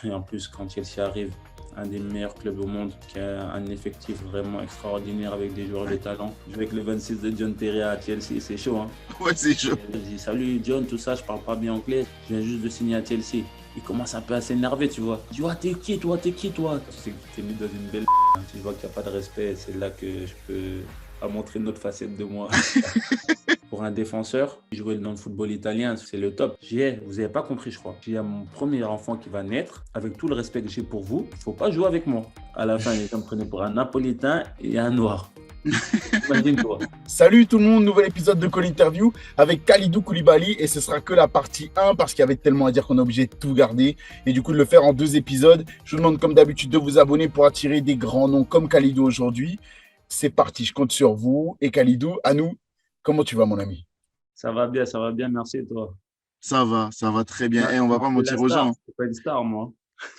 Et en plus, quand Chelsea arrive, un des meilleurs clubs au monde, qui a un effectif vraiment extraordinaire avec des joueurs de talent. Jouer avec le 26 de John Terry à Chelsea, c'est chaud. Hein. Ouais, c'est chaud. Je dis salut John, tout ça, je parle pas bien anglais, je viens juste de signer à Chelsea. Il commence un peu à s'énerver, tu vois. Je dis, ah, t'es qui toi, t'es qui toi? Tu sais que t'es mis dans une belle hein. Si je vois qu'il n'y a pas de respect, c'est là que je peux pas montrer une autre facette de moi. Pour un défenseur, jouer dans le football italien, c'est le top. Vous n'avez pas compris, je crois. J'ai mon premier enfant qui va naître. Avec tout le respect que j'ai pour vous, il ne faut pas jouer avec moi. À la fin, les gens me prenaient pour un Napolitain et un Noir. Imagine-toi. Salut tout le monde, nouvel épisode de Call Interview avec Kalidou Koulibaly et ce sera que la partie 1 parce qu'il y avait tellement à dire qu'on est obligé de tout garder et du coup de le faire en 2 épisodes. Je vous demande comme d'habitude de vous abonner pour attirer des grands noms comme Kalidou aujourd'hui. C'est parti, je compte sur vous. Et Kalidou, à nous, comment tu vas mon ami? Ça va bien, merci et toi. Ça va très bien. Non, Et on va pas c'est la mentir aux star, gens. c'est pas une star, moi.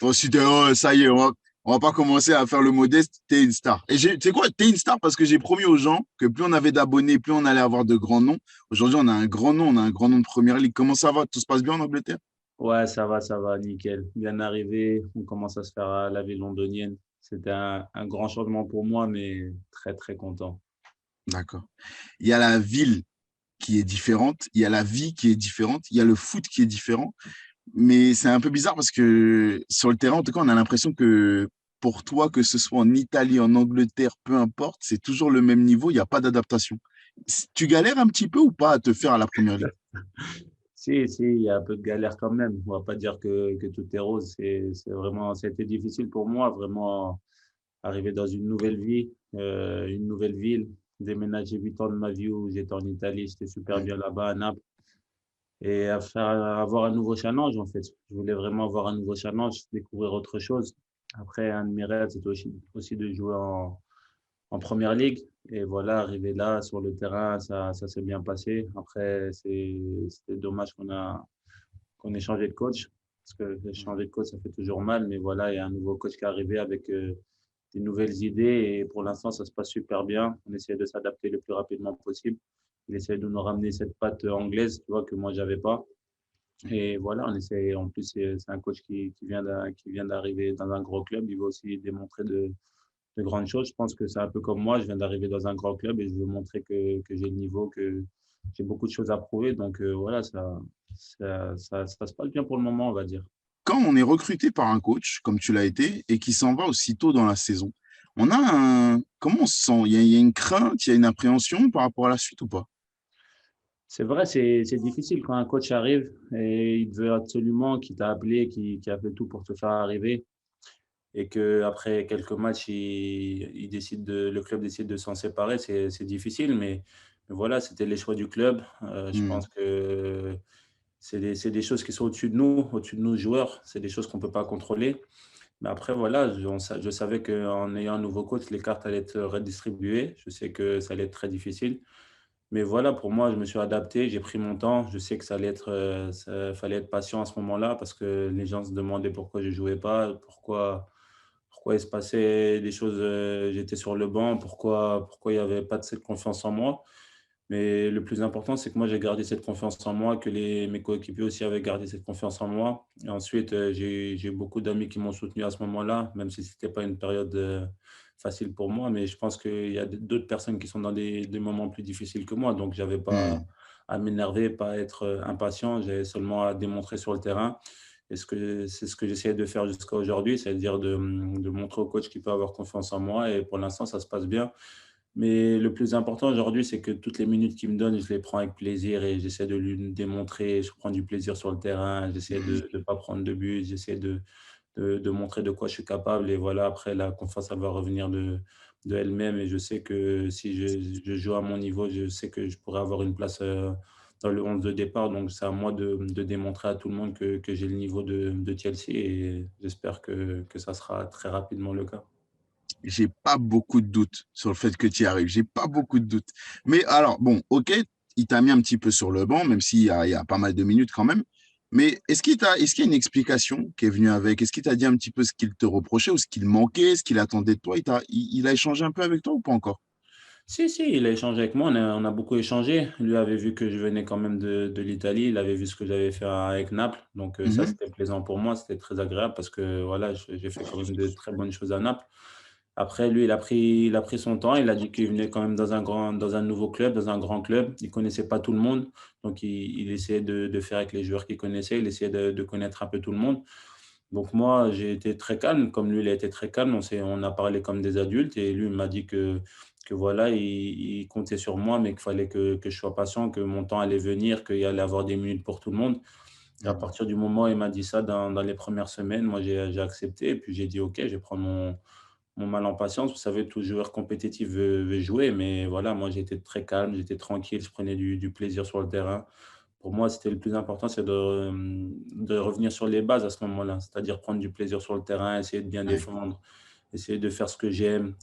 Oh, ça y est, on va pas commencer à faire le modeste. T'es une star. Et tu sais quoi, t'es une star parce que j'ai promis aux gens que plus on avait d'abonnés, plus on allait avoir de grands noms. Aujourd'hui, on a un grand nom, on a un grand nom de première ligue. Comment ça va? Tout se passe bien en Angleterre? Ouais, ça va, nickel. Bien arrivé, on commence à se faire à la ville londonienne. C'était un grand changement pour moi, mais très, très content. D'accord. Il y a la ville qui est différente, il y a la vie qui est différente, il y a le foot qui est différent. Mais c'est un peu bizarre parce que sur le terrain, en tout cas, on a l'impression que pour toi, que ce soit en Italie, en Angleterre, peu importe, c'est toujours le même niveau, il n'y a pas d'adaptation. Tu galères un petit peu ou pas à te faire à la première ligue? Si, il y a un peu de galère quand même. On va pas dire que tout est rose. C'est vraiment, ça a été difficile pour moi, vraiment, arriver dans une nouvelle vie, une nouvelle ville, déménager 8 ans de ma vie où j'étais en Italie, j'étais super Ouais. bien là-bas à Naples. Et avoir un nouveau challenge, en fait. Je voulais vraiment avoir un nouveau challenge, découvrir autre chose. Après, un de mes rêves, c'était aussi de jouer en première ligue. Et voilà, arrivé là, sur le terrain, ça s'est bien passé. Après, c'était dommage qu'on ait changé de coach. Parce que changer de coach, ça fait toujours mal. Mais voilà, il y a un nouveau coach qui est arrivé avec des nouvelles idées. Et pour l'instant, ça se passe super bien. On essaie de s'adapter le plus rapidement possible. Il essaie de nous ramener cette patte anglaise, tu vois, que moi, j'avais pas. Et voilà, on essaie. En plus, c'est un coach qui vient d'arriver dans un gros club. Il veut aussi démontrer de grandes choses. Je pense que c'est un peu comme moi. Je viens d'arriver dans un grand club et je veux montrer que j'ai le niveau, que j'ai beaucoup de choses à prouver. Donc voilà, ça se passe bien pour le moment, on va dire. Quand on est recruté par un coach, comme tu l'as été, et qui s'en va aussitôt dans la saison, comment on se sent? Il y a une crainte, il y a une appréhension par rapport à la suite ou pas? C'est vrai, c'est difficile quand un coach arrive et il veut absolument, qu'il t'a appelé, qui a fait tout pour te faire arriver et qu'après quelques matchs, le club décide de s'en séparer. C'est difficile, mais voilà, c'était les choix du club. Je Hmm. pense que c'est des choses qui sont au-dessus de nous joueurs. C'est des choses qu'on ne peut pas contrôler. Mais après, voilà, je savais qu'en ayant un nouveau coach, les cartes allaient être redistribuées. Je sais que ça allait être très difficile. Mais voilà, pour moi, je me suis adapté, j'ai pris mon temps. Je sais que fallait être patient à ce moment-là parce que les gens se demandaient pourquoi je ne jouais pas, pourquoi il se passait des choses, j'étais sur le banc, pourquoi il n'y avait pas de cette confiance en moi. Mais le plus important, c'est que moi, j'ai gardé cette confiance en moi, que mes coéquipiers aussi avaient gardé cette confiance en moi. Et ensuite, j'ai eu beaucoup d'amis qui m'ont soutenu à ce moment-là, même si ce n'était pas une période facile pour moi. Mais je pense qu'il y a d'autres personnes qui sont dans des moments plus difficiles que moi. Donc, je n'avais pas Hmm. à m'énerver, pas à être impatient. J'avais seulement à démontrer sur le terrain. Et c'est ce que j'essayais de faire jusqu'à aujourd'hui, c'est-à-dire de montrer au coach qu'il peut avoir confiance en moi. Et pour l'instant, ça se passe bien. Mais le plus important aujourd'hui, c'est que toutes les minutes qu'il me donne, je les prends avec plaisir et j'essaie de lui démontrer. Je prends du plaisir sur le terrain, j'essaie Hmm. de ne pas prendre de but, j'essaie de montrer de quoi je suis capable. Et voilà, après, la confiance, elle va revenir de elle-même. Et je sais que si je joue à mon niveau, je sais que je pourrais avoir une place dans le 11 de départ. Donc, c'est à moi de démontrer à tout le monde que j'ai le niveau de Chelsea et j'espère que ça sera très rapidement le cas. J'ai pas beaucoup de doutes sur le fait que tu y arrives. J'ai pas beaucoup de doutes. Mais alors, bon, ok, il t'a mis un petit peu sur le banc, même il y a pas mal de minutes quand même. Mais est-ce qu'il y a une explication qui est venue avec? Est-ce qu'il t'a dit un petit peu ce qu'il te reprochait ou ce qu'il manquait, ce qu'il attendait de toi? Il a échangé un peu avec toi ou pas encore? Si, il a échangé avec moi, on a beaucoup échangé. Lui avait vu que je venais quand même de l'Italie, il avait vu ce que j'avais fait avec Naples, donc ça, Mhm. c'était plaisant pour moi, c'était très agréable parce que voilà, j'ai fait quand même de très bonnes choses à Naples. Après, lui, il a pris son temps, il a dit qu'il venait quand même dans un nouveau club, dans un grand club. Il connaissait pas tout le monde, donc il essayait de faire avec les joueurs qu'il connaissait, il essayait de connaître un peu tout le monde. Donc moi, j'ai été très calme, comme lui, il a été très calme. On a parlé comme des adultes et lui il m'a dit que voilà, il comptait sur moi, mais qu'il fallait que je sois patient, que mon temps allait venir, qu'il y allait avoir des minutes pour tout le monde. Et à Mhm. partir du moment où il m'a dit ça dans les premières semaines, moi, j'ai accepté et puis j'ai dit: «OK, je vais prendre mon mal en patience». Vous savez, tout joueur compétitif veut jouer, mais voilà, moi, j'étais très calme, j'étais tranquille, je prenais du plaisir sur le terrain. Pour moi, c'était le plus important, c'est de revenir sur les bases à ce moment-là, c'est-à-dire prendre du plaisir sur le terrain, essayer de bien Ouais. défendre, essayer de faire ce que j'aime.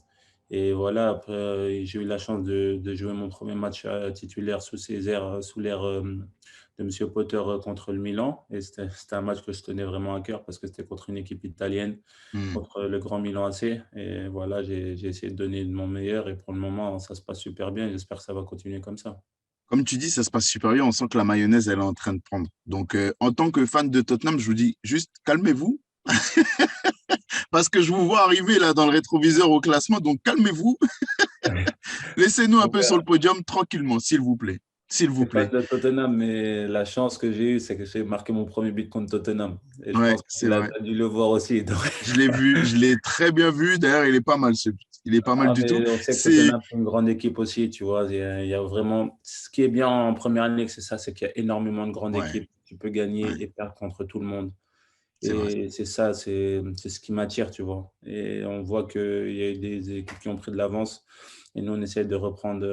Et voilà, après, j'ai eu la chance de jouer mon premier match titulaire sous ses airs, sous l'ère de Monsieur Potter contre le Milan. Et c'était un match que je tenais vraiment à cœur parce que c'était contre une équipe italienne, Mhm. contre le grand Milan AC. Et voilà, j'ai essayé de donner de mon meilleur et pour le moment, ça se passe super bien. J'espère que ça va continuer comme ça. Comme tu dis, ça se passe super bien. On sent que la mayonnaise, elle est en train de prendre. Donc, en tant que fan de Tottenham, je vous dis juste calmez-vous parce que je vous vois arriver là dans le rétroviseur au classement. Donc, calmez-vous. Laissez-nous un On peu sur verra. le podium tranquillement, s'il vous plaît. S'il Je vous suis fan plaît. de Tottenham, mais la chance que j'ai eue, c'est que j'ai marqué mon premier but contre Tottenham. Et je Ouais, pense que c'est tu vrai. as dû le voir aussi. Donc, Je l'ai vu, je l'ai très bien vu. D'ailleurs, il est pas mal ce but. Il est pas mal ah, du tout. mais on sait que C'est Tottenham, c'est une grande équipe aussi, tu vois. Il y a vraiment. Ce qui est bien en première ligue, c'est ça, c'est qu'il y a énormément de grandes ouais, équipes. Tu peux gagner ouais, et perdre contre tout le monde. c'est vrai. Et c'est ça, c'est ce qui m'attire, tu vois. Et on voit qu'il y a eu des équipes qui ont pris de l'avance. Et nous, on essaie de reprendre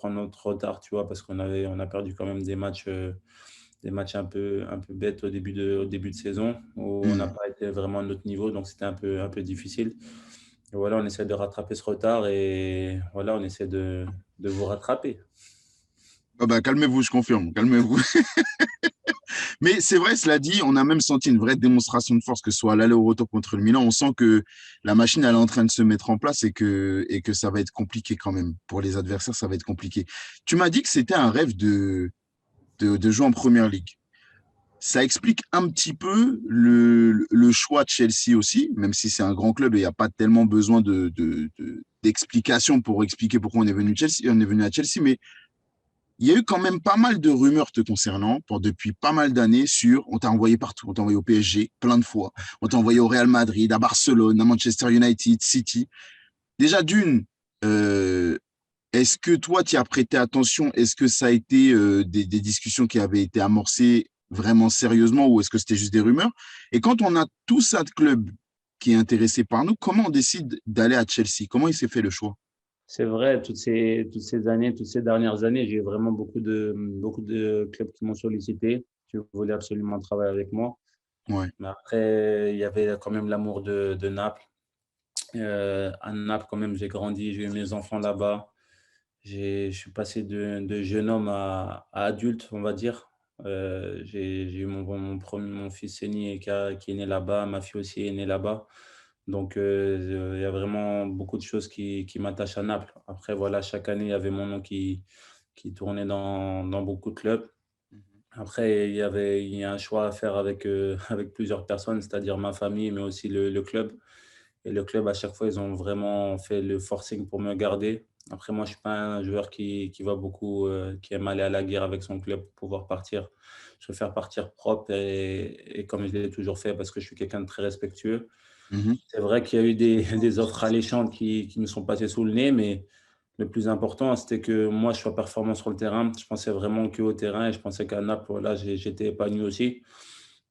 notre retard, tu vois, parce on a perdu quand même des matchs un peu bêtes au début de saison, où on n'a Hmm. pas été vraiment à notre niveau, donc c'était un peu difficile. Et voilà, on essaie de rattraper ce retard et voilà, on essaie de vous rattraper. Ah bah, calmez-vous, je confirme. Calmez-vous. Mais c'est vrai, cela dit, on a même senti une vraie démonstration de force, que ce soit à l'aller ou au retour contre le Milan. On sent que la machine, elle est en train de se mettre en place et que ça va être compliqué quand même. Pour les adversaires, ça va être compliqué. Tu m'as dit que c'était un rêve de jouer en première ligue. Ça explique un petit peu le choix de Chelsea aussi, même si c'est un grand club et il n'y a pas tellement besoin d'explications pour expliquer pourquoi on est venu à Chelsea, mais il y a eu quand même pas mal de rumeurs te concernant depuis pas mal d'années sur on t'a envoyé partout, on t'a envoyé au PSG plein de fois, on t'a envoyé au Real Madrid, à Barcelone, à Manchester United, City. Déjà d'une, euh, est-ce que toi tu y as prêté attention? Est-ce que ça a été des discussions qui avaient été amorcées vraiment sérieusement ou est-ce que c'était juste des rumeurs? Et quand on a tout ça de club qui est intéressé par nous, comment on décide d'aller à Chelsea? Comment il s'est fait le choix? C'est vrai, toutes ces années, toutes ces dernières années, j'ai eu vraiment beaucoup de clubs qui m'ont sollicité, qui voulaient absolument travailler avec moi. Ouais. Mais après, il y avait quand même l'amour de Naples. À Naples, quand même, j'ai grandi, j'ai eu mes enfants là-bas. Je suis passé de jeune homme à adulte, on va dire. J'ai eu mon fils aîné qui est né là-bas, ma fille aussi est née là-bas. Donc, il y a vraiment beaucoup de choses qui m'attachent à Naples. Après, voilà, chaque année, il y avait mon nom qui tournait dans beaucoup de clubs. Après, il y a un choix à faire avec, avec plusieurs personnes, c'est-à-dire ma famille, mais aussi le club. Et le club, à chaque fois, ils ont vraiment fait le forcing pour me garder. Après, moi, je ne suis pas un joueur qui va beaucoup, qui aime aller à la guerre avec son club pour pouvoir partir. Je préfère partir propre et comme je l'ai toujours fait parce que je suis quelqu'un de très respectueux. Mhm. C'est vrai qu'il y a eu des offres alléchantes qui me sont passées sous le nez, mais le plus important, c'était que moi, je sois performant sur le terrain. Je pensais vraiment qu'au terrain et je pensais qu'à Naples, voilà, j'étais épanoui aussi.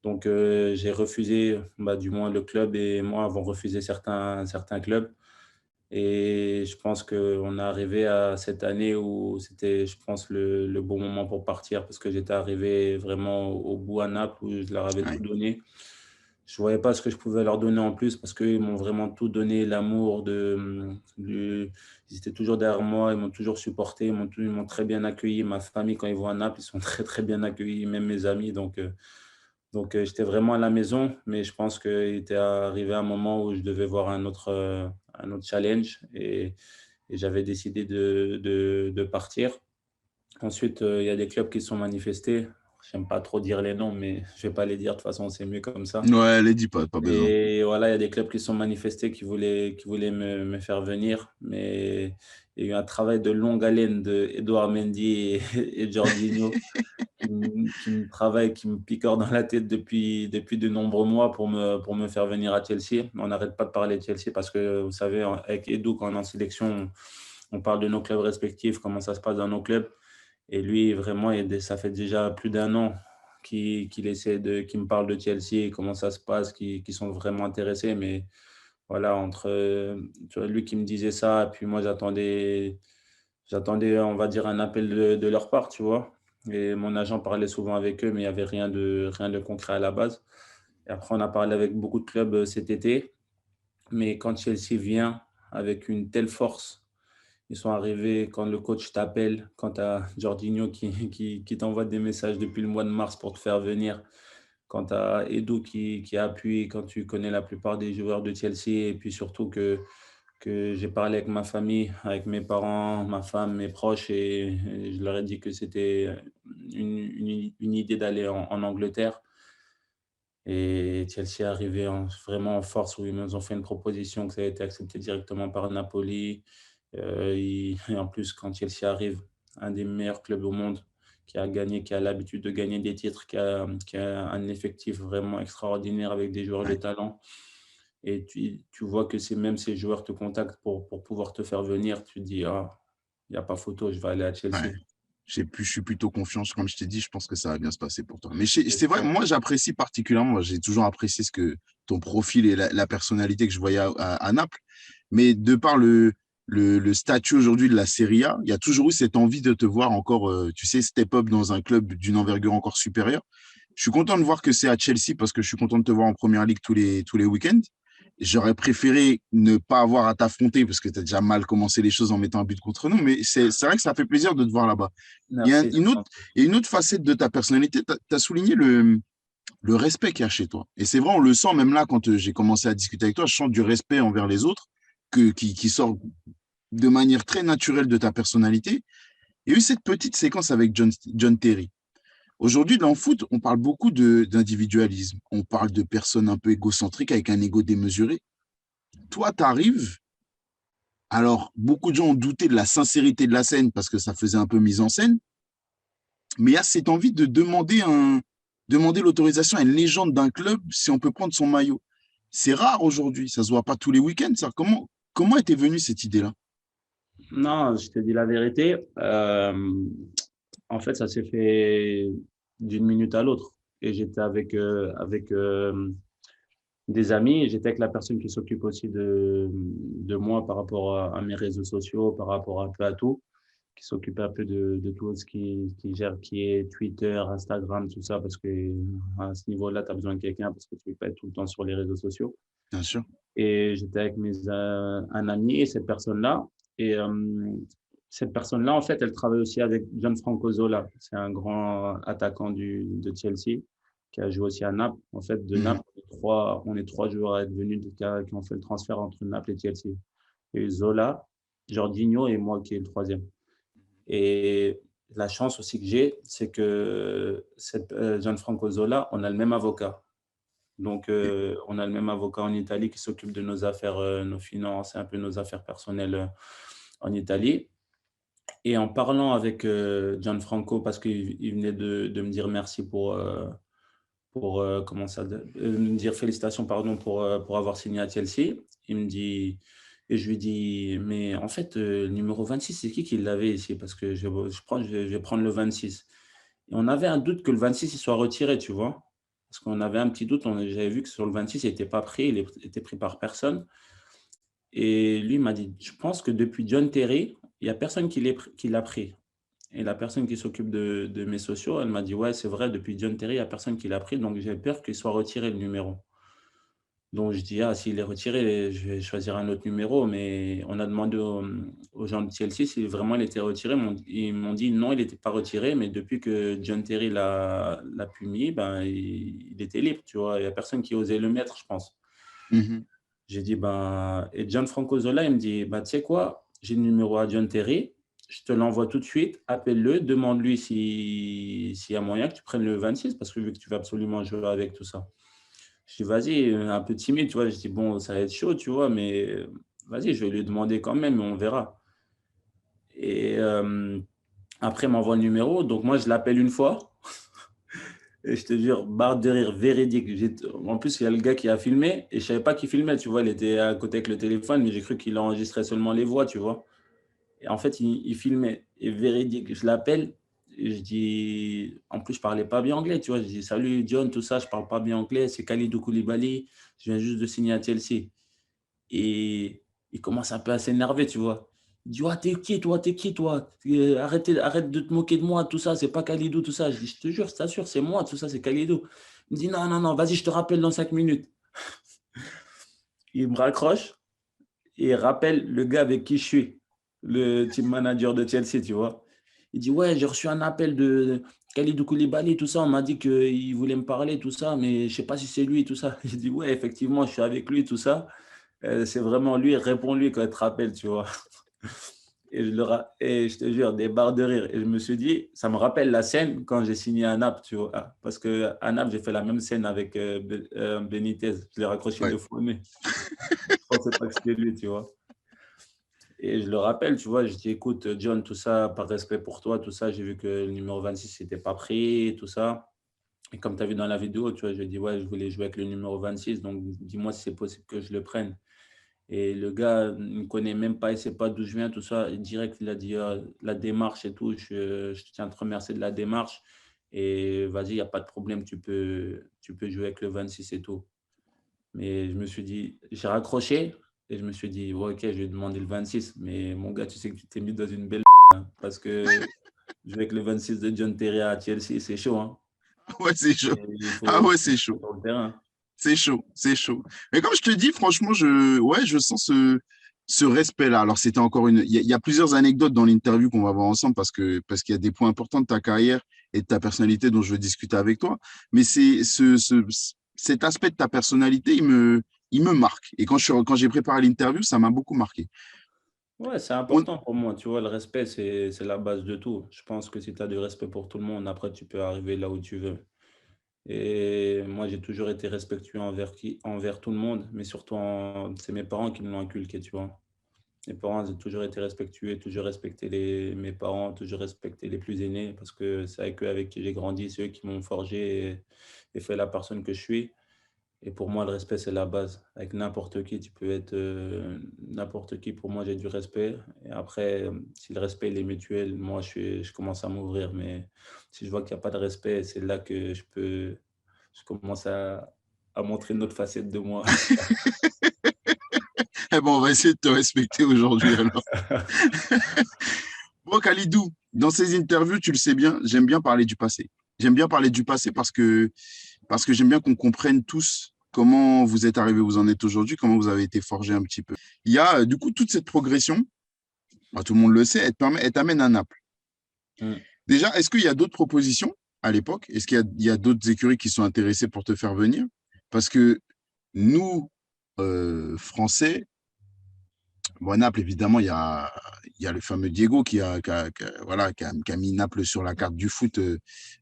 Donc, j'ai refusé, bah, du moins le club et moi avons refusé certains clubs. Et je pense qu'on est arrivé à cette année où c'était, je pense, le bon moment pour partir parce que j'étais arrivé vraiment au bout à Naples où je leur avais tout Ouais. donné. Je ne voyais pas ce que je pouvais leur donner en plus parce qu'ils m'ont vraiment tout donné, l'amour ils étaient toujours derrière moi, ils m'ont toujours supporté, ils m'ont très bien accueilli. Ma famille, quand ils vont à Naples, ils sont très, très bien accueillis, même mes amis. Donc, j'étais vraiment à la maison, mais je pense qu'il était arrivé un moment où je devais voir un autre challenge. Et et j'avais décidé de partir. Ensuite, il y a des clubs qui se sont manifestés. J'aime pas trop dire les noms, mais je vais pas les dire. De toute façon, c'est mieux comme ça. Ouais, les dis pas besoin. Et voilà, il y a des clubs qui se sont manifestés, qui voulaient me faire venir. Mais il y a eu un travail de longue haleine de Edouard Mendy et Jorginho qui me travaille, qui me picore dans la tête depuis de nombreux mois pour me faire venir à Chelsea. On n'arrête pas de parler de Chelsea parce que, vous savez, avec Edu, quand on est en sélection, on parle de nos clubs respectifs, comment ça se passe dans nos clubs. Et lui, vraiment, ça fait déjà plus d'un an qu'il me parle de Chelsea, comment ça se passe, qu'ils sont vraiment intéressés. Mais voilà, tu vois, lui qui me disait ça, et puis moi, j'attendais, on va dire, un appel de leur part, tu vois. Et mon agent parlait souvent avec eux, mais il n'y avait rien de concret à la base. Et après, on a parlé avec beaucoup de clubs cet été. Mais quand Chelsea vient avec une telle force, ils sont arrivés quand le coach t'appelle, quand tu as Jorginho qui t'envoie des messages depuis le mois de mars pour te faire venir, quand tu as Edu qui appuie, quand tu connais la plupart des joueurs de Chelsea, et puis surtout que j'ai parlé avec ma famille, avec mes parents, ma femme, mes proches, et je leur ai dit que c'était une idée d'aller en Angleterre. Et Chelsea est arrivé vraiment en force, où ils nous ont fait une proposition que ça a été accepté directement par Napoli. Et en plus, quand Chelsea arrive, un des meilleurs clubs au monde, qui a l'habitude de gagner des titres, qui a un effectif vraiment extraordinaire avec des joueurs de Ouais, talent. Et tu vois que même ces joueurs te contactent pour pouvoir te faire venir. Tu te dis, ah, il n'y a pas photo, je vais aller à ouais. Chelsea. Je suis plutôt confiant. Comme je t'ai dit, je pense que ça va bien se passer pour toi. Mais C'est c'est vrai, ça. moi, j'apprécie particulièrement, j'ai toujours apprécié ton profil et la personnalité que je voyais à Naples. Mais de par le statut aujourd'hui de la Serie A, il y a toujours eu cette envie de te voir encore, tu sais, step up dans un club d'une envergure encore supérieure. Je suis content de voir que c'est à Chelsea parce que je suis content de te voir en première ligue tous les week-ends. J'aurais préféré ne pas avoir à t'affronter parce que tu as déjà mal commencé les choses en mettant un but contre nous, mais c'est vrai que ça fait plaisir de te voir là-bas. Il y a Merci. une autre facette de ta personnalité. Tu as souligné le respect qu'il y a chez toi. Et c'est vrai, on le sent même là quand j'ai commencé à discuter avec toi. Je sens du respect envers les autres qui sort de manière très naturelle de ta personnalité. Il y a eu cette petite séquence avec John Terry. Aujourd'hui, dans le foot, on parle beaucoup d'individualisme. On parle de personnes un peu égocentriques avec un ego démesuré. Toi, tu arrives. Alors, beaucoup de gens ont douté de la sincérité de la scène parce que ça faisait un peu mise en scène. Mais il y a cette envie de demander l'autorisation à une légende d'un club si on peut prendre son maillot. C'est rare aujourd'hui, ça se voit pas tous les week-ends. Ça. Comment était venue cette idée-là? Non, je te dis la vérité. En fait, ça s'est fait d'une minute à l'autre. Et j'étais avec des amis, et j'étais avec la personne qui s'occupe aussi de moi par rapport à mes réseaux sociaux, par rapport un peu à tout, qui s'occupe un peu de tout ce qui gère, qui est Twitter, Instagram, tout ça, parce que à ce niveau-là, tu as besoin de quelqu'un parce que tu ne peux pas être tout le temps sur les réseaux sociaux. Bien sûr. Et j'étais avec un ami et cette personne-là. Et cette personne-là, en fait, elle travaille aussi avec Gianfranco Zola. C'est un grand attaquant de Chelsea qui a joué aussi à Naples. En fait, de Mhm. Naples, on est trois joueurs à être venus qui ont fait le transfert entre Naples et Chelsea. Et Zola, Jorginho et moi qui est le troisième. Et la chance aussi que j'ai, c'est que Gianfranco Zola, on a le même avocat. Donc, on a le même avocat en Italie qui s'occupe de nos affaires, nos finances et un peu nos affaires personnelles en Italie. Et en parlant avec Gianfranco, parce qu'il venait de me dire merci comment ça, me dire félicitations, pardon, pour avoir signé à Chelsea. Il me dit, et je lui dis, mais en fait, le numéro 26, c'est qui l'avait ici? Parce que je vais prendre le 26. Et on avait un doute que le 26 il soit retiré, tu vois. Parce qu'on avait un petit doute, j'avais vu que sur le 26, il n'était pas pris, il était pris par personne. Et lui m'a dit, je pense que depuis John Terry, il n'y a personne qui l'a pris. Et la personne qui s'occupe de mes sociaux, elle m'a dit, ouais, c'est vrai, depuis John Terry, il n'y a personne qui l'a pris, donc j'ai peur qu'il soit retiré le numéro. Donc je dis, ah, s'il est retiré, je vais choisir un autre numéro. Mais on a demandé aux gens de Chelsea si vraiment il était retiré. Ils m'ont dit non, il n'était pas retiré, mais depuis que John Terry l'a puni, ben, il était libre, tu vois. Il n'y a personne qui osait le mettre, je pense. Mhm. J'ai dit, ben, et Gianfranco Zola, il me dit, ben, tu sais quoi, j'ai le numéro à John Terry, je te l'envoie tout de suite, appelle-le, demande-lui s'il y a moyen que tu prennes le 26, parce que vu que tu vas absolument jouer avec tout ça. Je dis, vas-y, un peu timide, tu vois. Je dis, bon, ça va être chaud, tu vois, mais vas-y, je vais lui demander quand même, et on verra. Et après, il m'envoie le numéro, donc moi, je l'appelle une fois. Et je te jure, barre de rire, véridique. En plus, il y a le gars qui a filmé et je ne savais pas qu'il filmait, tu vois. Il était à côté avec le téléphone, mais j'ai cru qu'il enregistrait seulement les voix, tu vois. Et en fait, il filmait. Et véridique, je l'appelle et je dis, en plus, je ne parlais pas bien anglais, tu vois. Je dis, salut John, tout ça, je ne parle pas bien anglais. C'est Kalidou Koulibaly. Je viens juste de signer à Chelsea. Et il commence un peu à s'énerver, tu vois. Il dit, ouais, t'es qui, toi, t'es qui, toi? Arrête de te moquer de moi, tout ça, c'est pas Kalidou, tout ça. Je dis, je te jure, je t'assure, c'est moi, tout ça, c'est Kalidou. Il me dit, non, non, non, vas-y, je te rappelle dans 5 minutes. Il me raccroche et il rappelle le gars avec qui je suis, le team manager de Chelsea, tu vois. Il dit, ouais, j'ai reçu un appel de Kalidou Koulibaly, tout ça. On m'a dit qu'il voulait me parler, tout ça, mais je sais pas si c'est lui, tout ça. J'ai dit, ouais, effectivement, je suis avec lui, tout ça. C'est vraiment lui, réponds-lui quand il te rappelle, tu vois. Et je te jure, des barres de rire. Et je me suis dit, ça me rappelle la scène quand j'ai signé à Naples, tu vois. Parce qu'à Naples, j'ai fait la même scène avec Benitez. Je l'ai raccroché Ouais. deux fois au nez. Je pensais pas que c'était lui, tu vois. Et je le rappelle, tu vois, je dis, écoute, John, tout ça, par respect pour toi, tout ça, j'ai vu que le numéro 26 n'était pas pris, tout ça. Et comme tu as vu dans la vidéo, tu vois, je dis, ouais, je voulais jouer avec le numéro 26, donc dis-moi si c'est possible que je le prenne. Et le gars ne me connaît même pas, il ne sait pas d'où je viens, tout ça. Et direct, il a dit la démarche et tout. Je tiens à te remercier de la démarche. Et vas-y, il n'y a pas de problème, tu peux jouer avec le 26 et tout. Mais je me suis dit, j'ai raccroché et je me suis dit, ouais, ok, je vais demander le 26. Mais mon gars, tu sais que tu t'es mis dans une belle hein, parce que jouer avec le 26 de John Terry à Chelsea, c'est chaud. Hein. Ouais, c'est chaud. Et il Ah faut ouais, c'est chaud. sur le terrain. C'est chaud, c'est chaud. Mais comme je te dis, franchement, ouais, je sens ce respect-là. Alors, c'était encore il y a plusieurs anecdotes dans l'interview qu'on va voir ensemble parce qu'il y a des points importants de ta carrière et de ta personnalité dont je veux discuter avec toi. Mais c'est cet aspect de ta personnalité, il me marque. Et quand j'ai préparé l'interview, ça m'a beaucoup marqué. Ouais, c'est On- important pour moi. Tu vois, le respect, c'est la base de tout. Je pense que si tu as du respect pour tout le monde, après, tu peux arriver là où tu veux. Et moi, j'ai toujours été respectueux envers tout le monde, mais surtout, c'est mes parents qui me l'ont inculqué, tu vois. Mes parents, ils ont toujours été respectueux, toujours respecté mes parents, toujours respecté les plus aînés, parce que c'est avec eux avec qui j'ai grandi, c'est eux qui m'ont forgé et fait la personne que je suis. Et pour moi, le respect, c'est la base. Avec n'importe qui, tu peux être n'importe qui. Pour moi, j'ai du respect. Et après, si le respect il est mutuel, moi, je commence à m'ouvrir. Mais si je vois qu'il n'y a pas de respect, c'est là que je commence à montrer une autre facette de moi. Eh ben, on va essayer de te respecter aujourd'hui alors. Bon, Khalidou, dans ces interviews, tu le sais bien, j'aime bien parler du passé. J'aime bien parler du passé parce que j'aime bien qu'on comprenne tous comment vous êtes arrivé où vous en êtes aujourd'hui, comment vous avez été forgé un petit peu. Il y a du coup toute cette progression, bah, tout le monde le sait, elle t'amène à Naples. Mm. Déjà, est-ce qu'il y a d'autres propositions à l'époque? Est-ce il y a d'autres écuries qui sont intéressées pour te faire venir? Parce que nous, Français, bon, à Naples, évidemment, il y a le fameux Diego voilà, qui a mis Naples sur la carte du foot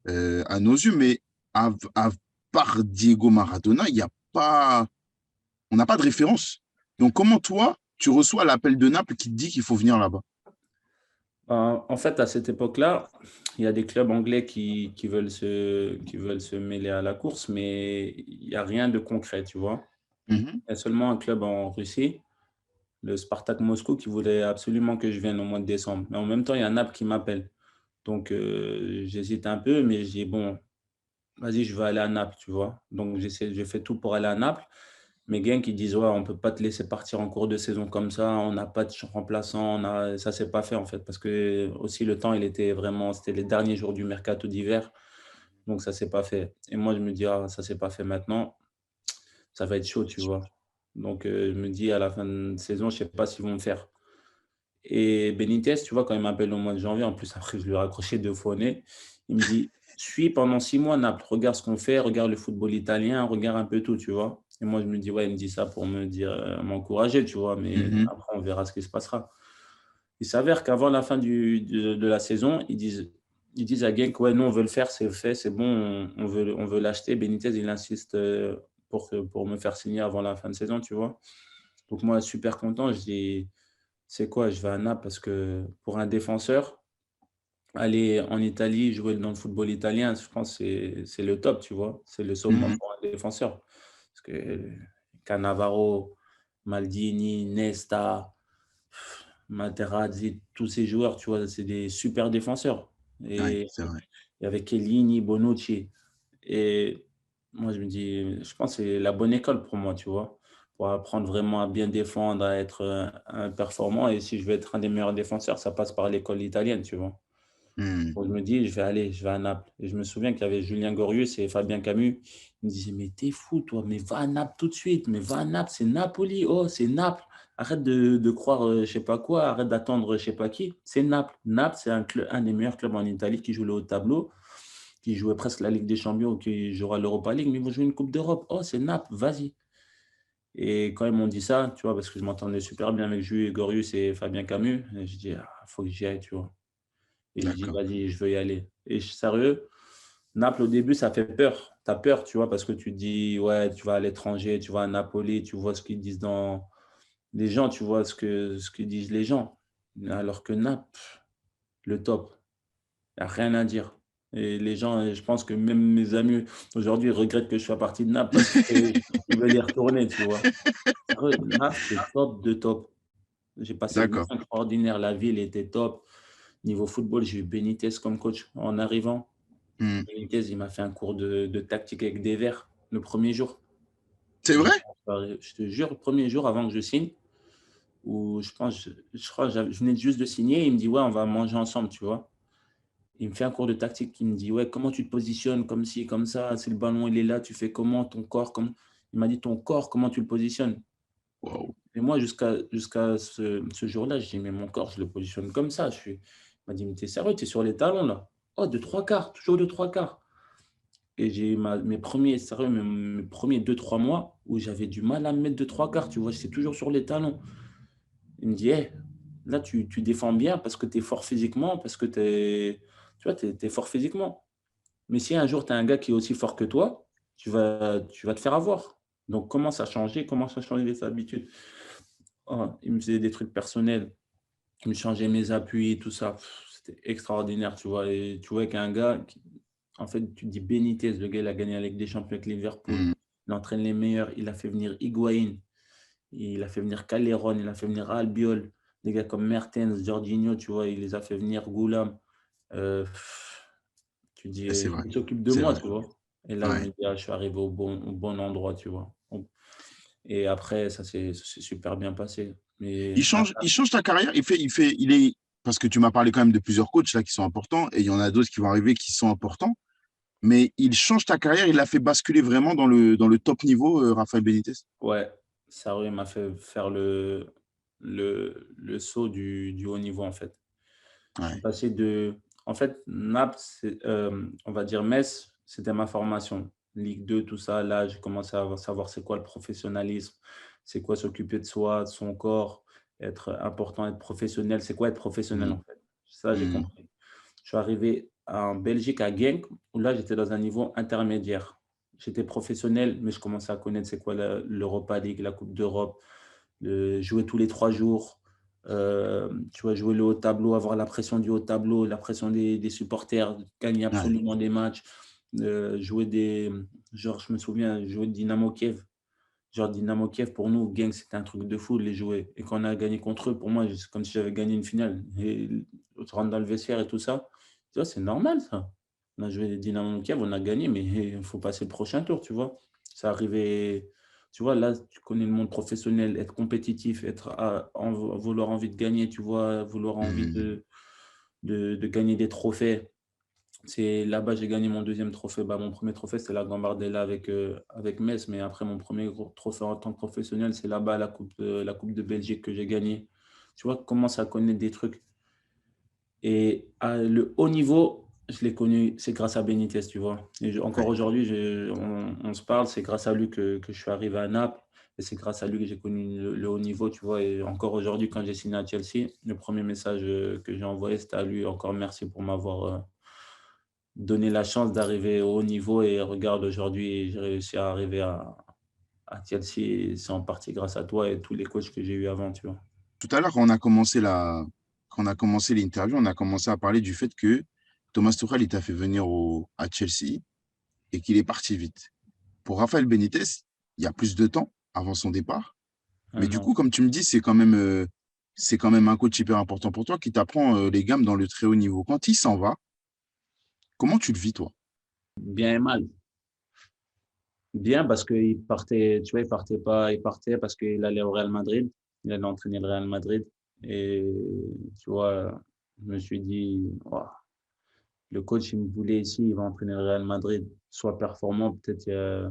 à nos yeux, mais à part Diego Maradona, il y a pas, on n'a pas de référence. Donc, comment toi, tu reçois l'appel de Naples qui te dit qu'il faut venir là-bas? En fait, à cette époque-là, il y a des clubs anglais qui veulent se mêler à la course, mais il n'y a rien de concret, tu vois. Mhm. Il y a seulement un club en Russie, le Spartak Moscou, qui voulait absolument que je vienne au mois de décembre. Mais en même temps, il y a Naples qui m'appelle. Donc, j'hésite un peu, mais je dis, bon, vas-y, je vais aller à Naples, tu vois. Donc, j'ai fait tout pour aller à Naples. Mes gars qui disent, ouais, on ne peut pas te laisser partir en cours de saison comme ça, on n'a pas de remplaçant, ça ne s'est pas fait en fait, parce que aussi le temps, c'était les derniers jours du mercato d'hiver, donc ça ne s'est pas fait. Et moi, je me dis, ah, ça ne s'est pas fait maintenant, ça va être chaud, tu vois. Donc, je me dis, à la fin de saison, je ne sais pas s'ils vont me faire. Et Benitez, tu vois, quand il m'appelle au mois de janvier, en plus, après, je lui ai raccroché 2 fois au nez, il me dit, suis pendant 6 mois Naples, regarde ce qu'on fait, regarde le football italien, regarde un peu tout, tu vois. Et moi, je me dis, ouais, il me dit ça pour me dire, m'encourager, tu vois, mais Mhm. après, on verra ce qui se passera. Il s'avère qu'avant la fin de la saison, ils disent à Genk, ouais, nous, on veut le faire, c'est fait, c'est bon, on veut l'acheter. Benitez, il insiste pour me faire signer avant la fin de saison, tu vois. Donc, moi, super content, je dis, c'est quoi, je vais à Naples parce que pour un défenseur, aller en Italie, jouer dans le football italien, je pense que c'est le top, tu vois. C'est le summum Mhm. pour un défenseur. Parce que Cannavaro, Maldini, Nesta, Materazzi, tous ces joueurs, tu vois, c'est des super défenseurs. Ouais, Et c'est vrai. il y avait Chiellini, Bonucci. Et moi, je me dis, je pense que c'est la bonne école pour moi, tu vois, pour apprendre vraiment à bien défendre, à être un performant. Et si je veux être un des meilleurs défenseurs, ça passe par l'école italienne, tu vois. Mhm. Donc, je me dis, je vais à Naples. Et je me souviens qu'il y avait Julien Gorius et Fabien Camus. Ils me disaient, mais t'es fou, toi, mais va à Naples tout de suite. Mais va à Naples, c'est Napoli. Oh, c'est Naples. Arrête de croire je sais pas quoi. Arrête d'attendre je sais pas qui. C'est Naples. Naples, c'est un des meilleurs clubs en Italie qui joue le haut tableau, qui jouait presque la Ligue des Champions ou qui jouera l'Europa League, mais ils vont jouer une Coupe d'Europe. Oh, c'est Naples, vas-y. Et quand ils m'ont dit ça, tu vois, parce que je m'entendais super bien avec Julien Gorius et Fabien Camus, et je dis, il faut que j'y aille, tu vois. Et je dis, D'accord. vas-y, je veux y aller. Et sérieux, Naples, au début, ça fait peur. Tu as peur, tu vois, parce que tu te dis, ouais, tu vas à l'étranger, tu vas à Napoli, tu vois ce qu'ils disent dans les gens, tu vois ce que disent les gens. Alors que Naples, le top, il n'y a rien à dire. Et les gens, je pense que même mes amis aujourd'hui regrettent que je sois parti de Naples parce qu'ils veulent y retourner, tu vois. Naples, c'est top de top. J'ai passé une D'accord. année extraordinaire. La ville était top. Niveau football, j'ai eu Benitez comme coach en arrivant. Mhm. Benitez, il m'a fait un cours de tactique avec des verts le premier jour. C'est vrai? Je te jure, le premier jour avant que je signe, où je pense, je crois, je venais juste de signer, il me dit, ouais, on va manger ensemble, tu vois. Il me fait un cours de tactique, il me dit, ouais, comment tu te positionnes, comme ci, comme ça, si le ballon il est là, tu fais comment, ton corps, comment. Il m'a dit, ton corps, comment tu le positionnes. Waouh. Et moi, jusqu'à ce jour-là, je dis, mais mon corps, je le positionne comme ça. Il m'a dit, mais t'es sérieux, t'es sur les talons là. Oh, de trois quarts, toujours de trois quarts. Et j'ai eu mes premiers, sérieux, mes premiers 2 3 mois où j'avais du mal à me mettre de trois quarts, tu vois, j'étais toujours sur les talons. Il me dit, hey, là, tu défends bien parce que tu es fort physiquement, parce que tu vois, t'es fort physiquement. Mais si un jour, tu as un gars qui est aussi fort que toi, tu vas te faire avoir. Donc, commence à changer les habitudes. Oh, il me faisait des trucs personnels, il me changeait mes appuis, tout ça. C'était extraordinaire, tu vois. Et tu vois qu'un gars, en fait, tu te dis Benitez, le gars, il a gagné la Ligue des Champions avec Liverpool. Mhm. Il entraîne les meilleurs. Il a fait venir Higuaín. Il a fait venir Calderon. Il a fait venir Albiol. Des gars comme Mertens, Jorginho, tu vois. Il les a fait venir Goulam. Euh, Tu dis, C'est vrai. il s'occupe de C'est moi, vrai. tu vois. Et là, je Ouais. me dis, ah, je suis arrivé au bon endroit, tu vois. Et après, ça s'est super bien passé. Mais Il change ta carrière. Parce que tu m'as parlé quand même de plusieurs coachs là qui sont importants et il y en a d'autres qui vont arriver qui sont importants. Mais il change ta carrière. Il l'a fait basculer vraiment dans le top niveau, Rafael Benitez. ouais, Sarri m'a fait faire le saut du haut niveau, en fait. Je suis Ouais. passé de. En fait, Naples, on va dire Metz, c'était ma formation. Ligue 2, tout ça. Là, j'ai commencé à savoir c'est quoi le professionnalisme, c'est quoi s'occuper de soi, de son corps, être important, être professionnel. C'est quoi être professionnel, en Mhm. fait. Ça, j'ai Mhm. compris. Je suis arrivé en Belgique, à Genk, où là, j'étais dans un niveau intermédiaire. J'étais professionnel, mais je commençais à connaître c'est quoi l'Europa League, la Coupe d'Europe, jouer tous les 3 jours, tu vois, jouer le haut tableau, avoir la pression du haut tableau, la pression des supporters, gagner Ouais. absolument des matchs, jouer genre, je me souviens, jouer Dynamo Kiev. Genre, Dynamo Kiev, pour nous, Genk, c'était un truc de fou de les jouer. Et quand on a gagné contre eux, pour moi, c'est comme si j'avais gagné une finale. Et on se rentre dans le vestiaire et tout ça. Tu vois, c'est normal, ça. On a joué Dynamo Kiev, on a gagné, mais il faut passer le prochain tour, tu vois. Ça arrivait, tu vois, là, tu connais le monde professionnel, être compétitif, vouloir envie de gagner, tu vois, vouloir envie Mhm. de gagner des trophées. C'est là-bas, j'ai gagné mon deuxième trophée. Bah, mon premier trophée, c'était la Gambardella avec Metz. Mais après, mon premier gros trophée en tant que professionnel, c'est là-bas, la coupe de Belgique que j'ai gagnée. Tu vois, commence à connaître des trucs. Et le haut niveau, je l'ai connu, c'est grâce à Benitez, tu vois. Et encore Ouais. aujourd'hui, on se parle, c'est grâce à lui que je suis arrivé à Naples. Et c'est grâce à lui que j'ai connu le haut niveau, tu vois. Et encore aujourd'hui, quand j'ai signé à Chelsea, le premier message que j'ai envoyé, c'était à lui. Encore merci pour m'avoir donné la chance d'arriver au haut niveau. Et regarde, aujourd'hui, j'ai réussi à arriver à Chelsea. Et c'est en partie grâce à toi et tous les coachs que j'ai eu avant, tu vois. Tout à l'heure, quand on a commencé l'interview, on a commencé à parler du fait que Thomas Tuchel, il t'a fait venir à Chelsea et qu'il est parti vite. Pour Rafael Benitez, il y a plus de temps avant son départ. Mais Un du an. coup, comme tu me dis, c'est quand même un coach hyper important pour toi qui t'apprend les gammes dans le très haut niveau. Quand il s'en va, comment tu le vis, toi? Bien et mal. Bien parce qu'il partait, tu vois, il partait parce qu'il allait au Real Madrid. Il allait entraîner le Real Madrid. Et tu vois, je me suis dit, ouah, le coach, il me voulait ici, il va entraîner le Real Madrid, soit performant, peut-être il y a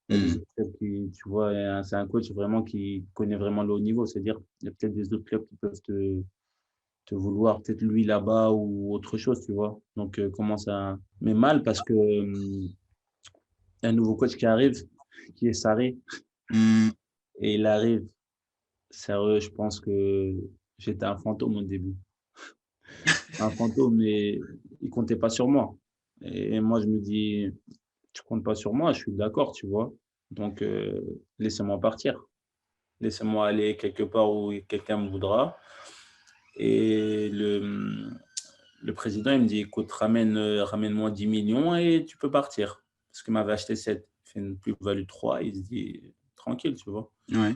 des Hmm. autres clubs qui, tu vois, c'est un coach vraiment qui connaît vraiment le haut niveau. C'est-à-dire, il y a peut-être des autres clubs qui peuvent te vouloir, peut-être lui là-bas ou autre chose, tu vois. Donc, comment ça. Mais mal parce que y a un nouveau coach qui arrive, qui est Sarri, Hmm. et il arrive, sérieux, je pense que j'étais un fantôme au début. Un fantôme, mais il comptait pas sur moi. Et moi, je me dis, tu comptes pas sur moi, je suis d'accord, tu vois. Donc, laissez-moi partir. Laissez-moi aller quelque part où quelqu'un me voudra. Et le président, il me dit, écoute, ramène-moi 10 millions et tu peux partir. Parce qu'il m'avait acheté 7, il fait une plus-value de 3, il se dit, tranquille, tu vois. Ouais.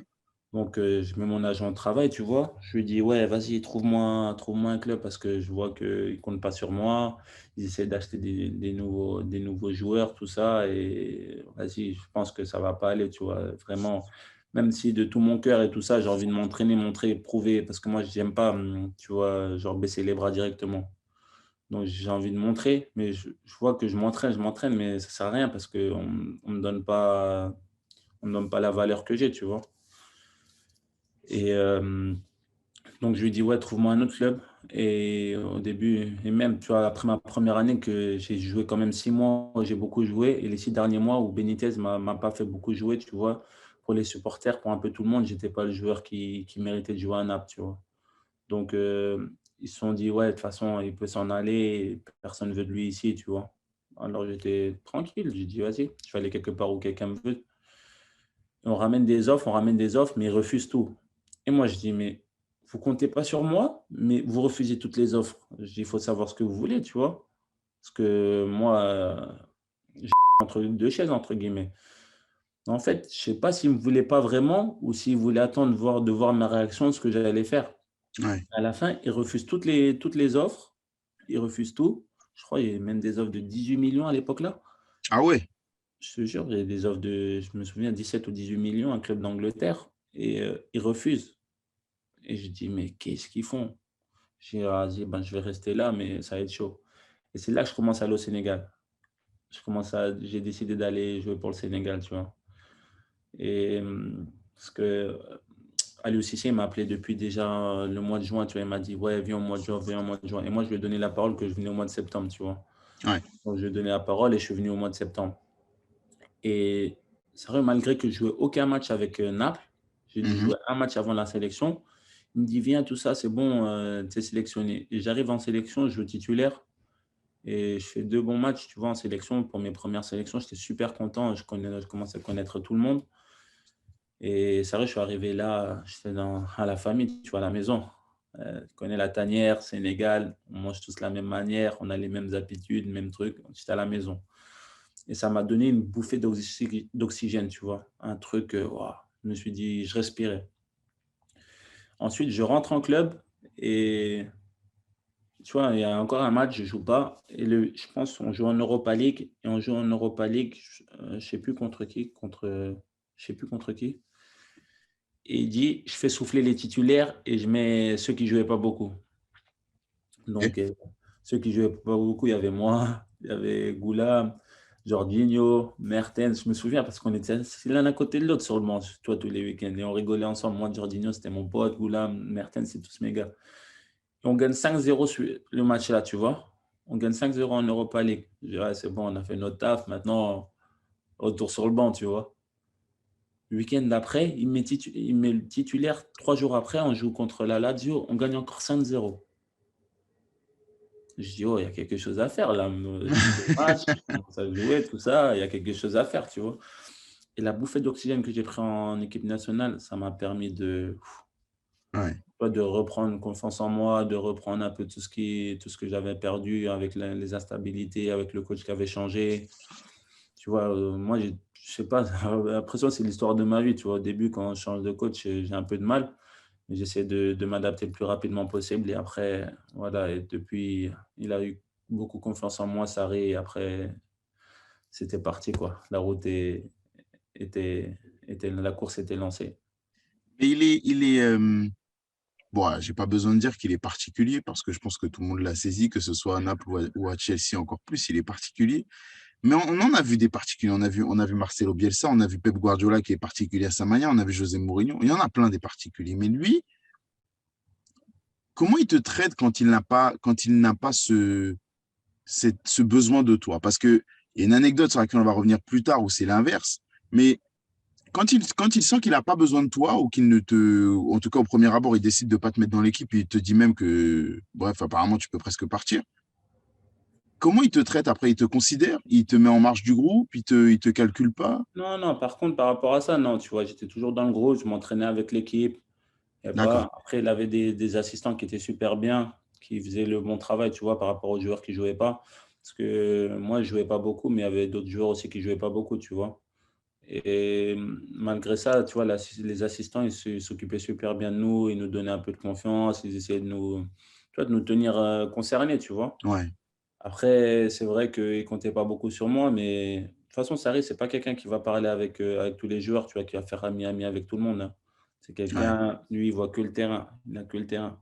Donc, je mets mon agent au travail, tu vois. Je lui dis, ouais, vas-y, trouve-moi un club parce que je vois qu'ils ne comptent pas sur moi. Ils essaient d'acheter des nouveaux joueurs, tout ça. Et vas-y, je pense que ça ne va pas aller, tu vois. Vraiment, même si de tout mon cœur et tout ça, j'ai envie de m'entraîner, montrer, prouver. Parce que moi, je n'aime pas, tu vois, genre baisser les bras directement. Donc, j'ai envie de montrer. Mais je vois que je m'entraîne, mais ça ne sert à rien parce qu'on ne me donne pas la valeur que j'ai, tu vois. Et donc, je lui dis, ouais, trouve-moi un autre club. Et au début, et même, tu vois, après ma première année, que j'ai joué quand même 6 mois, j'ai beaucoup joué. Et les 6 derniers mois où Benitez m'a pas fait beaucoup jouer, tu vois, pour les supporters, pour un peu tout le monde, j'étais pas le joueur qui méritait de jouer à Naples, tu vois. Donc, ils se sont dit, ouais, de toute façon, il peut s'en aller, personne ne veut de lui ici, tu vois. Alors, j'étais tranquille, j'ai dit, vas-y, je vais aller quelque part où quelqu'un me veut. On ramène des offres, mais ils refusent tout. Et moi, je dis, mais vous comptez pas sur moi, mais vous refusez toutes les offres. Je dis, il faut savoir ce que vous voulez, tu vois. Parce que moi, j'ai entre deux chaises, entre guillemets. En fait, je sais pas s'ils me voulaient pas vraiment ou s'ils voulaient attendre de voir ma réaction, de ce que j'allais faire. Ouais. À la fin, ils refusent toutes les offres. Ils refusent tout. Je crois qu'il y a même des offres de 18 millions à l'époque là. Ah ouais. Je te jure, il y a des offres je me souviens, 17 ou 18 millions, un club d'Angleterre. Et ils refusent. Et je dis, mais qu'est-ce qu'ils font? J'ai dit, ah, ben, je vais rester là, mais ça va être chaud. Et c'est là que je commence à aller au Sénégal. J'ai décidé d'aller jouer pour le Sénégal, tu vois. Et parce que Aliou Cissé m'a appelé depuis déjà le mois de juin, tu vois. Il m'a dit, ouais, viens au mois de juin, viens au mois de juin. Et moi, je lui ai donné la parole que je venais au mois de septembre, tu vois. Ouais. Donc, je lui ai donné la parole et je suis venu au mois de septembre. Et c'est vrai, malgré que je jouais aucun match avec Naples, j'ai dû Mhm. jouer un match avant la sélection. Il me dit, viens, tout ça, c'est bon, tu es sélectionné. Et j'arrive en sélection, je joue titulaire et je fais 2 bons matchs, tu vois, en sélection. Pour mes premières sélections, j'étais super content. Je commence à connaître tout le monde. Et c'est vrai, je suis arrivé là, j'étais à la famille, tu vois, à la maison. Tu connais la tanière, Sénégal, on mange tous de la même manière, on a les mêmes habitudes, mêmes trucs. J'étais à la maison. Et ça m'a donné une bouffée d'oxygène, tu vois. Un truc, waouh. Je me suis dit, je respirais. Ensuite, je rentre en club et tu vois, il y a encore un match, je ne joue pas. Et je pense qu'on joue en Europa League. Et on joue en Europa League, je ne sais plus contre qui. Je sais plus contre qui. Et il dit, je fais souffler les titulaires et je mets ceux qui ne jouaient pas beaucoup. Ok. Donc, ceux qui ne jouaient pas beaucoup, il y avait moi, il y avait Goulam, Jorginho, Mertens. Je me souviens parce qu'on était assis l'un à côté de l'autre sur le banc, toi, tous les week-ends. Et on rigolait ensemble. Moi, Jorginho, c'était mon pote. Goulam, Mertens, c'est tous mes gars. Et on gagne 5-0 sur le match-là, tu vois. On gagne 5-0 en Europa League. Je dis, ouais, c'est bon, on a fait notre taf. Maintenant, retour sur le banc, tu vois. Le week-end d'après, il met le titulaire. 3 jours après, on joue contre la Lazio, on gagne encore 5-0. Je dis, oh, il y a quelque chose à faire là. Je fais des matchs, je commence à jouer, tout ça, il y a quelque chose à faire, tu vois. Et la bouffée d'oxygène que j'ai pris en équipe nationale, ça m'a permis Ouais. de reprendre confiance en moi, de reprendre un peu tout ce que j'avais perdu avec les instabilités, avec le coach qui avait changé. Tu vois, moi, je sais pas, j'ai l'impression que c'est l'histoire de ma vie. Tu vois, au début, quand je change de coach, j'ai un peu de mal. Mais j'essaie de m'adapter le plus rapidement possible. Et après, voilà, et depuis, il a eu beaucoup confiance en moi, Sarri. Et après, c'était parti, quoi. Était, la course était lancée. Et bon, j'ai pas besoin de dire qu'il est particulier parce que je pense que tout le monde l'a saisi, que ce soit à Naples ou à Chelsea encore plus, il est particulier. Mais on en a vu des particuliers. On a vu Marcelo Bielsa, on a vu Pep Guardiola qui est particulier à sa manière, on a vu José Mourinho. Il y en a plein des particuliers. Mais lui, comment il te traite quand il n'a pas ce besoin de toi? Parce qu'il y a une anecdote sur laquelle on va revenir plus tard où c'est l'inverse. Mais quand il sent qu'il n'a pas besoin de toi ou qu'il ne te. En tout cas, au premier abord, il décide de ne pas te mettre dans l'équipe et il te dit même que, bref, apparemment, tu peux presque partir. Comment il te traite après? Il te considère? Il te met en marge du groupe? Il te calcule pas? Non, non, par contre, par rapport à ça, non, tu vois, j'étais toujours dans le groupe, je m'entraînais avec l'équipe. Et D'accord. pas. Après, il avait des assistants qui étaient super bien, qui faisaient le bon travail, tu vois, par rapport aux joueurs qui ne jouaient pas. Parce que moi, je ne jouais pas beaucoup, mais il y avait d'autres joueurs aussi qui ne jouaient pas beaucoup, tu vois. Et malgré ça, tu vois, les assistants, ils s'occupaient super bien de nous, ils nous donnaient un peu de confiance, ils essayaient tu vois, de nous tenir concernés, tu vois. Ouais. Après, c'est vrai qu'il ne comptait pas beaucoup sur moi, mais de toute façon, Sarri, ce n'est pas quelqu'un qui va parler avec tous les joueurs, tu vois, qui va faire ami-ami avec tout le monde, hein. C'est Ouais. quelqu'un, lui, il voit que le terrain, il n'a que le terrain.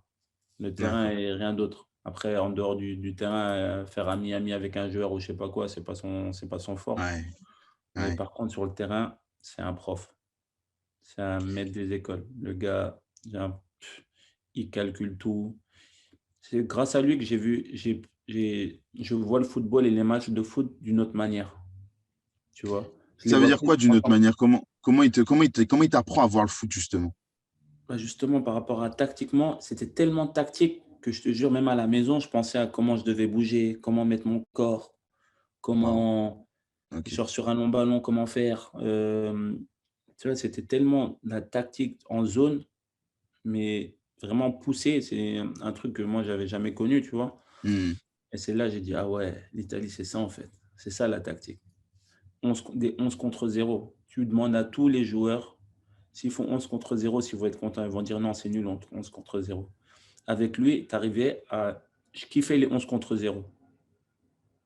Le terrain D'accord. et rien d'autre. Après, en dehors du terrain, faire ami-ami avec un joueur ou je sais pas quoi, c'est pas son fort. Ouais. Mais Ouais. par contre, sur le terrain, c'est un prof. C'est un maître des écoles. Le gars, il calcule tout. C'est grâce à lui que je vois le football et les matchs de foot d'une autre manière. Tu vois? Je les Ça veut vois dire plus quoi d'une en autre tant que manière? Comment il t'apprend à voir le foot, justement? bah, justement, par rapport à tactiquement, c'était tellement tactique que je te jure, même à la maison, je pensais à comment je devais bouger, comment mettre mon corps, Waouh. comment, Ok. genre sur un long ballon, comment faire. Tu vois, c'était tellement la tactique en zone, mais vraiment poussée. C'est un truc que moi, j'avais jamais connu, tu vois. Hmm. Et c'est là, j'ai dit, ah ouais, l'Italie, c'est ça en fait. C'est ça la tactique. 11 contre 0. Tu demandes à tous les joueurs, s'ils font 11 contre 0, s'ils vont être contents, ils vont dire non, c'est nul, 11 contre 0. Avec lui, tu arrivais à. Je kiffais les 11 contre 0.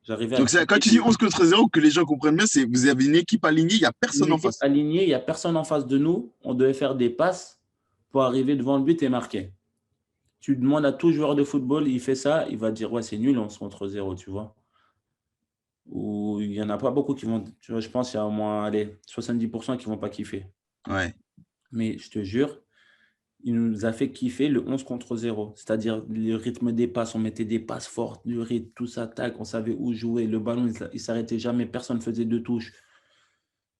J'arrivais à Donc, quand kiffer tu dis 11 contre 0, que les gens comprennent bien, c'est vous avez une équipe alignée, il n'y a une personne en équipe face. alignée, il n'y a personne en face de nous. On devait faire des passes pour arriver devant le but et marquer. Tu demandes à tout joueur de football, il fait ça, il va dire ouais, c'est nul, 11 contre 0, tu vois. Ou il n'y en a pas beaucoup qui vont. Tu vois, je pense qu'il y a au moins allez, 70% qui ne vont pas kiffer. Ouais. Mais je te jure, il nous a fait kiffer le 11 contre 0. C'est-à-dire le rythme des passes, on mettait des passes fortes, du rythme, tout ça, tac, on savait où jouer. Le ballon, il ne s'arrêtait jamais, personne ne faisait de touche.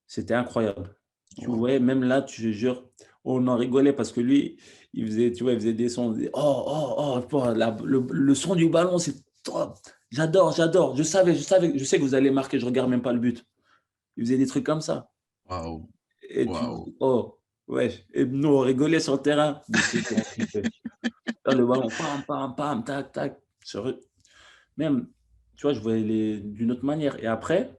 C'était incroyable. Tu Wow. vois, même là, je te jure, on en rigolait parce que lui, il faisait, tu vois, il faisait des sons. Il disait, oh, oh, oh, le son du ballon, c'est top. J'adore, j'adore. Je sais que vous allez marquer, je ne regarde même pas le but. Il faisait des trucs comme ça. Waouh. Et tu Waouh. dis, oh, ouais. Et nous, on rigolait sur le terrain. Mais je te jure, on kiffait. Là, le ballon, pam, pam, pam, tac, tac. Même, tu vois, je voyais d'une autre manière. Et après,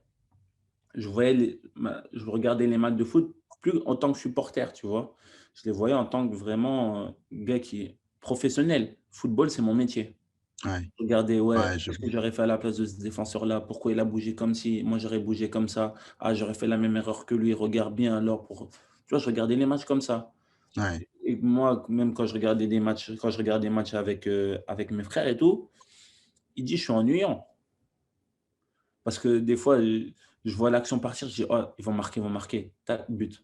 je regardais les matchs de foot plus en tant que supporter, tu vois. Je les voyais en tant que vraiment gars qui est professionnel. Football, c'est mon métier. Ouais. Regardez, ouais, Ouais, je qu'est-ce que vois. j'aurais fait à la place de ce défenseur-là? Pourquoi il a bougé comme si? Moi, j'aurais bougé comme ça. Ah, j'aurais fait la même erreur que lui. Regarde bien alors pour. Tu vois, je regardais les matchs comme ça. Ouais. Et moi, même quand je regardais des matchs, quand je regardais des matchs avec mes frères et tout, il dit, je suis ennuyant. Parce que des fois, je vois l'action partir, je dis, oh, ils vont marquer. Tac, but.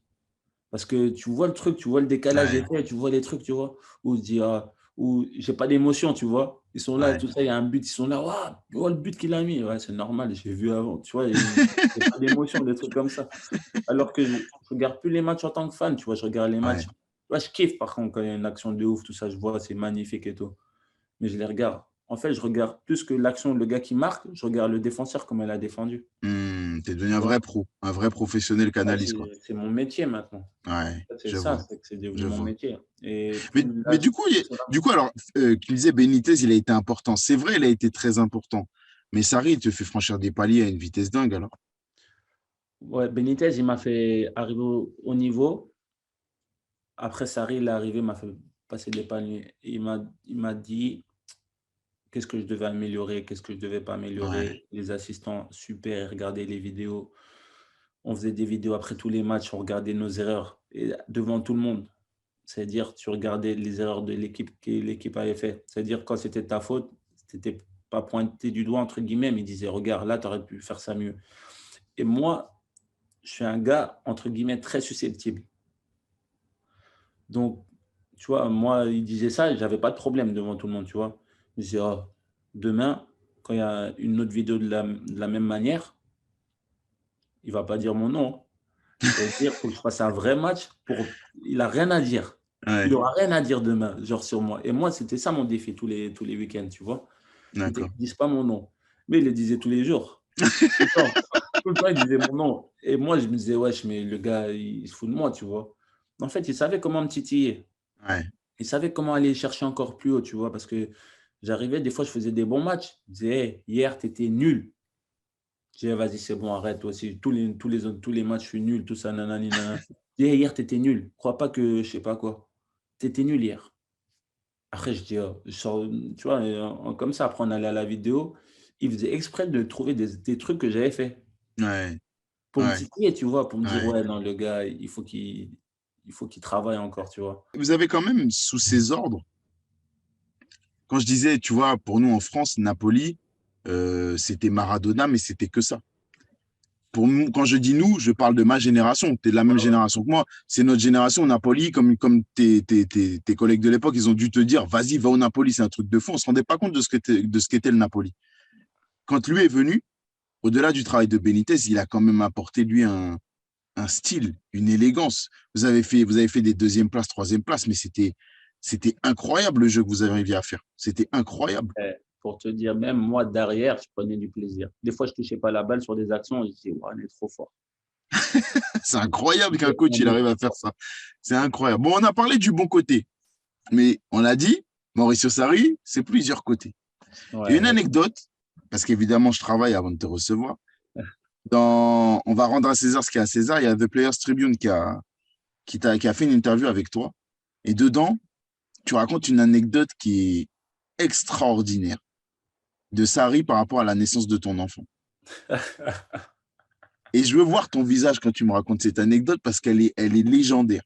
Parce que tu vois le truc, tu vois le décalage est Ouais. fait, tu vois les trucs, tu vois, où on se dit, ah, où j'ai pas d'émotion, tu vois. Ils sont là, Ouais. tout ça, il y a un but, ils sont là, waouh, oh, le but qu'il a mis. Ouais, c'est normal, j'ai vu avant, tu vois. J'ai pas d'émotion, des trucs comme ça. Alors que je regarde plus les matchs en tant que fan, tu vois. Je regarde les matchs. Ouais. Ouais, je kiffe par contre quand il y a une action de ouf, tout ça, je vois, c'est magnifique et tout. Mais je les regarde. En fait, je regarde plus que l'action, le gars qui marque, je regarde le défenseur, comment il a défendu. T'es devenu Tu un vois? vrai pro, un vrai professionnel qui Ouais, analyse, quoi. c'est mon métier maintenant. Ouais, C'est je ça, vois, c'est que c'est devenu je mon vois. métier. Et plus Mais l'âge, du coup, c'est là. alors, tu disais Benitez, il a été important. C'est vrai, il a été très important. Mais Sarri, il te fait franchir des paliers à une vitesse dingue, alors. Ouais, Benitez, il m'a fait arriver au niveau. Après, Sarri, il est arrivé, il m'a fait passer des paliers. Il m'a dit qu'est-ce que je devais améliorer, qu'est-ce que je devais pas Ouais, améliorer. Les assistants, super, regardaient les vidéos. On faisait des vidéos après tous les matchs, on regardait nos erreurs et devant tout le monde. C'est-à-dire, tu regardais les erreurs de l'équipe que l'équipe avait fait. C'est-à-dire, quand c'était ta faute, c'était pas pointé du doigt, entre guillemets, mais il disait, regarde, là, tu aurais pu faire ça mieux. Et moi, je suis un gars, entre guillemets, très susceptible. Donc, tu vois, moi, il disait ça, j'avais pas de problème devant tout le monde, tu vois. Je disais, oh, demain, quand il y a une autre vidéo de la même manière, il va pas dire mon nom. C'est-à-dire, il faut que je fasse un vrai match pour. Il a rien à dire. Il ouais, aura rien à dire demain, genre sur moi. Et moi, c'était ça mon défi tous les week-ends, tu vois. C'était d'accord. qu'ils disent pas mon nom. Mais il le disait tous les jours. Tout le temps. Tout le temps, il disait mon nom. Et moi, je me disais, wesh, mais le gars, il se fout de moi, tu vois. En fait, il savait comment me titiller. Ouais, Il savait comment aller chercher encore plus haut, tu vois, parce que j'arrivais, des fois, je faisais des bons matchs. Il disait, hey, hier, tu étais nul. Je disais, vas-y, c'est bon, arrête, toi aussi. Tous les matchs, je suis nul, tout ça, nanani, nanana. Il dit, hey, hier, tu étais nul. Crois pas que je sais pas quoi. Tu étais nul hier. Après, je dis, oh, je sors, tu vois, comme ça, après, on allait à la vidéo. Il faisait exprès de trouver des trucs que j'avais fait ouais, pour me ouais, titiller, tu vois, pour me dire, ouais. ouais, non, le gars, il faut qu'il travaille encore, tu vois. Vous avez quand même, sous ses ordres, quand je disais, tu vois, pour nous en France, Napoli, c'était Maradona, mais c'était que ça. Pour nous, quand je dis nous, je parle de ma génération. Tu es de la même Ouais, génération que moi. C'est notre génération, Napoli, comme tes collègues de l'époque, ils ont dû te dire, vas-y, va au Napoli, c'est un truc de fou. On ne se rendait pas compte de ce qu'était le Napoli. Quand lui est venu, au-delà du travail de Benitez, il a quand même apporté, lui, un style, une élégance. Vous avez fait des deuxième places, troisième places, mais c'était incroyable le jeu que vous arriviez à faire. C'était incroyable. pour te dire, même moi, derrière, je prenais du plaisir. Des fois, je touchais pas la balle sur des actions, je disais, ouais, on est trop fort. C'est incroyable qu'un coach, On il est arrive à trop faire fort. ça. C'est incroyable. Bon, on a parlé du bon côté, mais on l'a dit, Mauricio Sarri, c'est plusieurs côtés. Et Ouais, une anecdote, parce qu'évidemment, je travaille avant de te recevoir. On va rendre à César ce qu'il y a à César. Il y a The Players Tribune qui a fait une interview avec toi. Et dedans, tu racontes une anecdote qui est extraordinaire de Sarri par rapport à la naissance de ton enfant. Et je veux voir ton visage quand tu me racontes cette anecdote parce qu'elle est légendaire.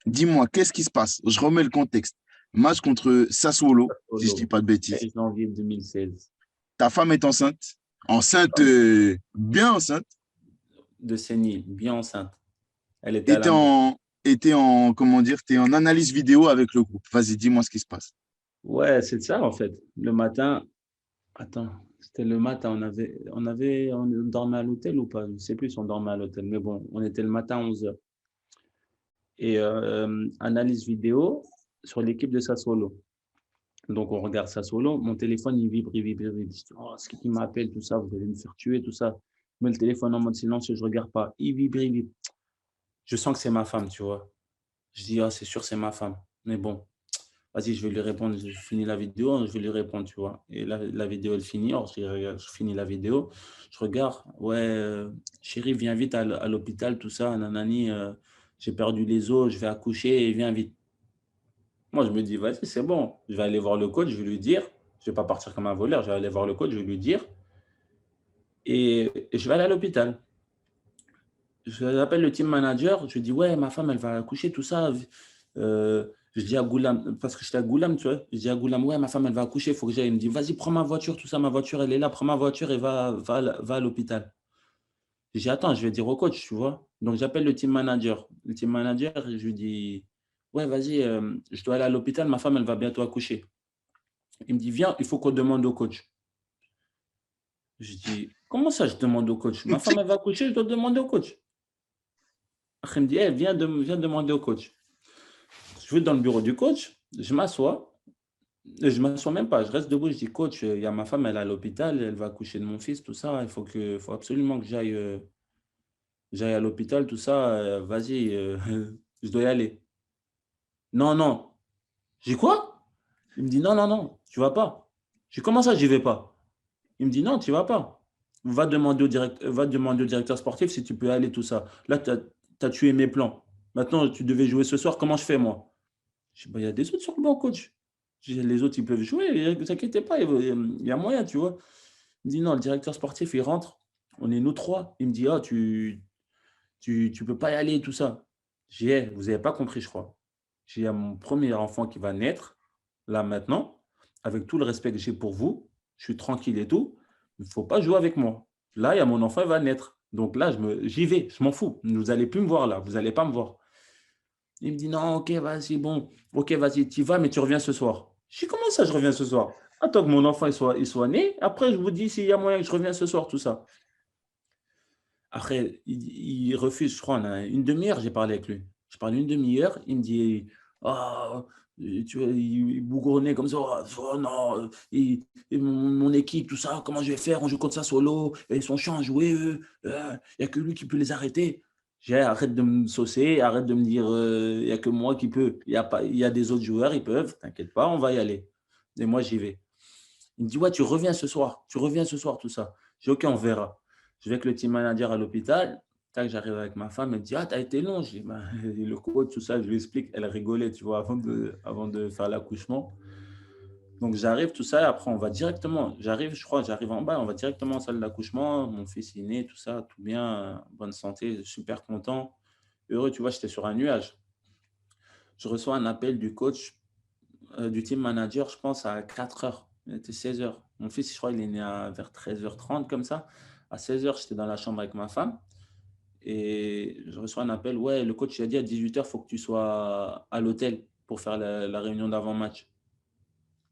Dis-moi, qu'est-ce qui se passe? Je remets le contexte. Match contre Sassuolo, si je ne dis Solo, pas de bêtises. 13 janvier 2016. Ta femme est enceinte. Enceinte, bien enceinte. De sénile, bien enceinte. Elle était Et à la maison. comment dire, t'es en analyse vidéo avec le groupe. Vas-y, dis-moi ce qui se passe. Ouais, c'est ça, en fait. Le matin, attends, c'était le matin, on dormait à l'hôtel ou pas? Je ne sais plus si on dormait à l'hôtel, mais bon, on était le matin à 11 heures. Et analyse vidéo sur l'équipe de Sassuolo. Donc, on regarde Sassuolo. Mon téléphone, il vibre, il vibre, il vibre. Je dis, oh, c'est qui m'appelle, tout ça, vous allez me faire tuer, tout ça. Je mets le téléphone en mode silencieux, je ne regarde pas. Il vibre, il vibre. Je sens que c'est ma femme, tu vois. Je dis, ah, c'est sûr, c'est ma femme. Mais bon, vas-y, je vais lui répondre. Je finis la vidéo, je vais lui répondre, tu vois. Et la vidéo, elle finit. Alors, je finis la vidéo. Je regarde. Ouais, chérie, viens vite à l'hôpital, tout ça. Nanani, j'ai perdu les os, je vais accoucher, viens vite. Moi, je me dis, vas-y, c'est bon. Je vais aller voir le coach, je vais lui dire. Je ne vais pas partir comme un voleur. Je vais aller voir le coach, je vais lui dire. Et je vais aller à l'hôpital. J'appelle le team manager. Je lui dis, ouais, ma femme, elle va accoucher, tout ça. Je dis à Goulam, parce que j'étais à Goulam, tu vois. Je dis à Goulam, ouais, ma femme, elle va accoucher, il faut que j'aille. Il me dit, vas-y, prends ma voiture, tout ça, ma voiture, elle est là, prends ma voiture et va à l'hôpital. Je dis, attends, je vais dire au coach, tu vois. Donc, j'appelle le team manager. Le team manager, je lui dis, ouais, vas-y, je dois aller à l'hôpital, ma femme, elle va bientôt accoucher. Il me dit, viens, il faut qu'on demande au coach. Je dis, comment ça, je demande au coach? Ma femme, elle va coucher, je dois demander au coach. Après, il me dit, hey, viens demander au coach. Je vais dans le bureau du coach, je m'assois. Je ne m'assois même pas, je reste debout. Je dis, coach, il y a ma femme, elle est à l'hôpital, elle va accoucher de mon fils, tout ça. Faut absolument que j'aille à l'hôpital, tout ça. Vas-y, je dois y aller. Non, non. J'ai quoi? Il me dit, non, non, non, tu vas pas. Je dis, comment ça, j'y vais pas? Il me dit, non, tu vas pas. Va demander au directeur sportif si tu peux aller, tout ça. Là, tu as tué mes plans. Maintenant, tu devais jouer ce soir, comment je fais, moi? Je dis, bah, il y a des autres sur le banc, coach. Je dis, les autres, ils peuvent jouer, ne vous inquiétez pas, il y a moyen, tu vois. Il me dit, non, le directeur sportif, il rentre, on est nous trois. Il me dit, ah, tu peux pas y aller, tout ça. J'ai dit, hey, vous n'avez pas compris, je crois. J'ai mon premier enfant qui va naître, là, maintenant, avec tout le respect que j'ai pour vous, je suis tranquille et tout, il ne faut pas jouer avec moi. Là, il y a mon enfant, il va naître. Donc là, j'y vais, je m'en fous. Vous n'allez plus me voir là, vous n'allez pas me voir. Il me dit, non, ok, vas-y, bon, ok, vas-y, tu y vas, mais tu reviens ce soir. Je dis, comment ça, je reviens ce soir? Attends que mon enfant il soit né, après, je vous dis s'il y a moyen que je reviens ce soir, tout ça. Après, il refuse, je crois, on a une demi-heure, j'ai parlé avec lui. Je parle une demi-heure, il me dit, ah, tu vois, il bougonnait comme ça, oh, non, mon équipe, tout ça, comment je vais faire? On joue contre ça solo, ils sont chiants à jouer, eux, il n'y a que lui qui peut les arrêter. Arrête de me saucer, arrête de me dire, il n'y a que moi qui peux. Il y a des autres joueurs, ils peuvent, t'inquiète pas, on va y aller. Et moi, j'y vais. Il me dit, ouais, tu reviens ce soir, tout ça. J'ai dit, ok, on verra. Je vais avec le team manager à l'hôpital. Tac, j'arrive avec ma femme, elle me dit, ah, t'as été long. Je dis, bah, le coach, tout ça, je lui explique. Elle rigolait, tu vois, avant de faire l'accouchement. Donc, j'arrive, tout ça, et après, on va directement. J'arrive en bas, on va directement en salle d'accouchement. Mon fils est né, tout ça, tout bien, bonne santé, super content. Heureux, tu vois, j'étais sur un nuage. Je reçois un appel du coach, du team manager, je pense, à 4 heures. Il était 16 heures. Mon fils, je crois, il est né vers 13h30, comme ça. À 16 heures, j'étais dans la chambre avec ma femme. Et je reçois un appel. Ouais, le coach il a dit à 18 heures, il faut que tu sois à l'hôtel pour faire la réunion d'avant-match.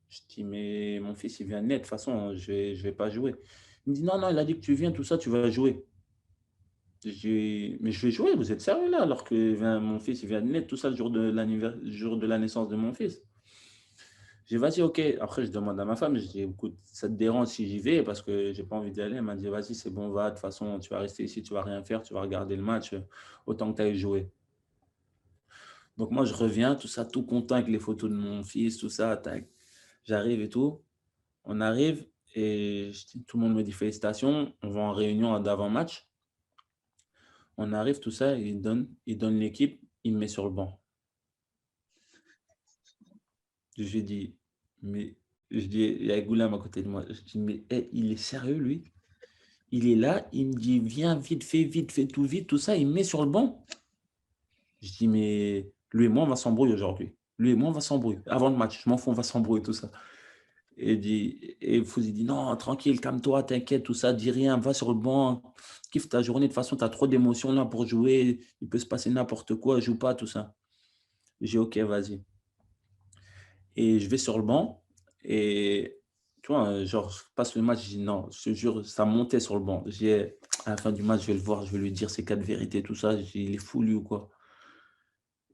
Je dis, mais mon fils, il vient de naître. De toute façon, je vais pas jouer. Il me dit, non, non, il a dit que tu viens, tout ça, tu vas jouer. Je dis, mais je vais jouer, vous êtes sérieux là, alors que mon fils, il vient de naître, tout ça, le jour de la naissance de mon fils. J'ai dit, vas-y, ok. Après, je demande à ma femme, je dis, écoute, ça te dérange si j'y vais parce que j'ai pas envie d'y aller. Elle m'a dit, vas-y, c'est bon, va. De toute façon, tu vas rester ici, tu vas rien faire, tu vas regarder le match, autant que tu ailles jouer. Donc, moi, je reviens, tout ça, tout content avec les photos de mon fils, tout ça. Tac. J'arrive et tout. On arrive et tout le monde me dit félicitations. On va en réunion d'avant-match. On arrive, tout ça, il donne l'équipe, il me met sur le banc. Je lui dis, mais je dis, il y a Goulam à côté de moi. Je dis, mais il est sérieux, lui? Il est là, il me dit, viens, vite, fais tout vite, tout ça. Il me met sur le banc. Je dis, mais lui et moi, on va s'embrouiller aujourd'hui. Lui et moi, on va s'embrouiller. Avant le match, je m'en fous, on va s'embrouiller, tout ça. Et Fouzi dit, non, tranquille, calme-toi, t'inquiète, tout ça, dis rien, va sur le banc, kiffe ta journée. De toute façon, tu as trop d'émotions là pour jouer. Il peut se passer n'importe quoi, joue pas, tout ça. J'ai ok, vas-y. Et je vais sur le banc et tu vois, genre, je passe le match, je dis non, je te jure, ça montait sur le banc. À la fin du match, je vais le voir, je vais lui dire ses 4 vérités, tout ça. Il est fou, lui, ou quoi.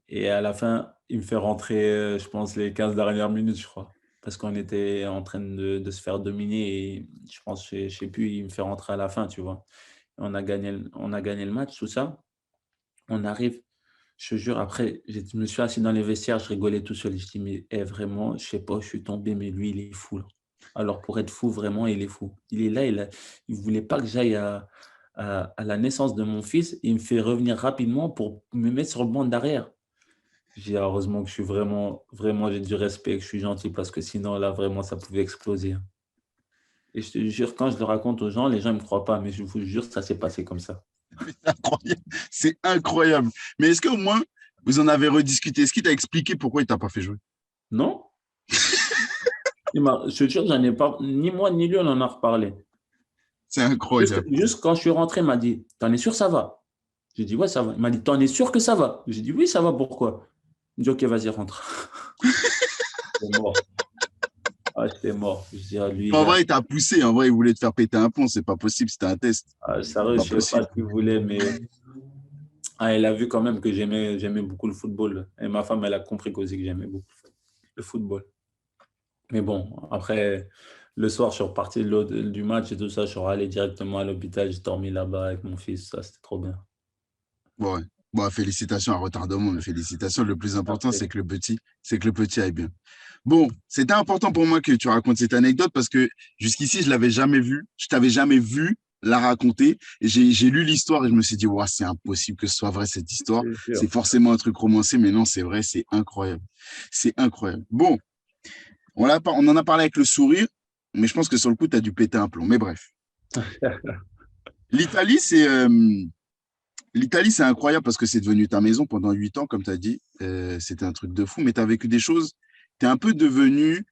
Et à la fin, il me fait rentrer, je pense, les 15 dernières minutes, je crois. Parce qu'on était en train de se faire dominer et je pense, je sais plus, il me fait rentrer à la fin, tu vois. On a gagné le match, tout ça. On arrive, je te jure, après, je me suis assis dans les vestiaires, je rigolais tout seul. Je dis, mais vraiment, je sais pas, je suis tombé, mais lui, il est fou, là. Alors, pour être fou, vraiment, il est fou. Il est là, il voulait pas que j'aille à la naissance de mon fils. Il me fait revenir rapidement pour me mettre sur le banc d'arrière. J'ai dit, heureusement que je suis vraiment, vraiment, j'ai du respect, que je suis gentil, parce que sinon, là, vraiment, ça pouvait exploser. Et je te jure, quand je le raconte aux gens, les gens ne me croient pas, mais je vous jure, ça s'est passé comme ça. C'est incroyable. C'est incroyable. Mais est-ce qu'au moins, vous en avez rediscuté? Est-ce qu'il t'a expliqué pourquoi il t'a pas fait jouer? Non? Je te jure, j'en ai pas, ni moi ni lui, on en a reparlé. C'est incroyable. Juste quand je suis rentré, il m'a dit, t'en es sûr, ça va? J'ai dit, ouais, ça va. Il m'a dit, t'en es sûr que ça va? J'ai dit, oui, ça va, pourquoi? Il me dit, ok, vas-y, rentre. C'est mort. Ah, j'étais mort. Je dis à lui, En vrai, il t'a poussé. En vrai, il voulait te faire péter un plomb. C'est pas possible. C'était un test. sérieux, Pas je sais pas possible. ce qu'il voulait, mais il a vu quand même que j'aimais beaucoup le football. Et ma femme, elle a compris aussi que j'aimais beaucoup le football. Mais bon, après, le soir, je suis reparti du match et tout ça. Je suis allé directement à l'hôpital. J'ai dormi là-bas avec mon fils. Ça, c'était trop bien. Ouais. Bon, félicitations à retardement. Mais félicitations. Le plus important, Merci. c'est que le petit aille bien. Bon, c'était important pour moi que tu racontes cette anecdote parce que jusqu'ici, je l'avais jamais vue. Je t'avais jamais vu la raconter. Et j'ai lu l'histoire et je me suis dit, ouais, c'est impossible que ce soit vrai cette histoire. C'est sûr. C'est forcément un truc romancé, mais non, c'est vrai, c'est incroyable. C'est incroyable. Bon, on en a parlé avec le sourire, mais je pense que sur le coup, tu as dû péter un plomb. Mais bref. L'Italie, c'est L'Italie, c'est incroyable parce que c'est devenu ta maison pendant 8 ans, comme tu as dit. C'était un truc de fou, mais tu as vécu des choses. Tu es un peu devenu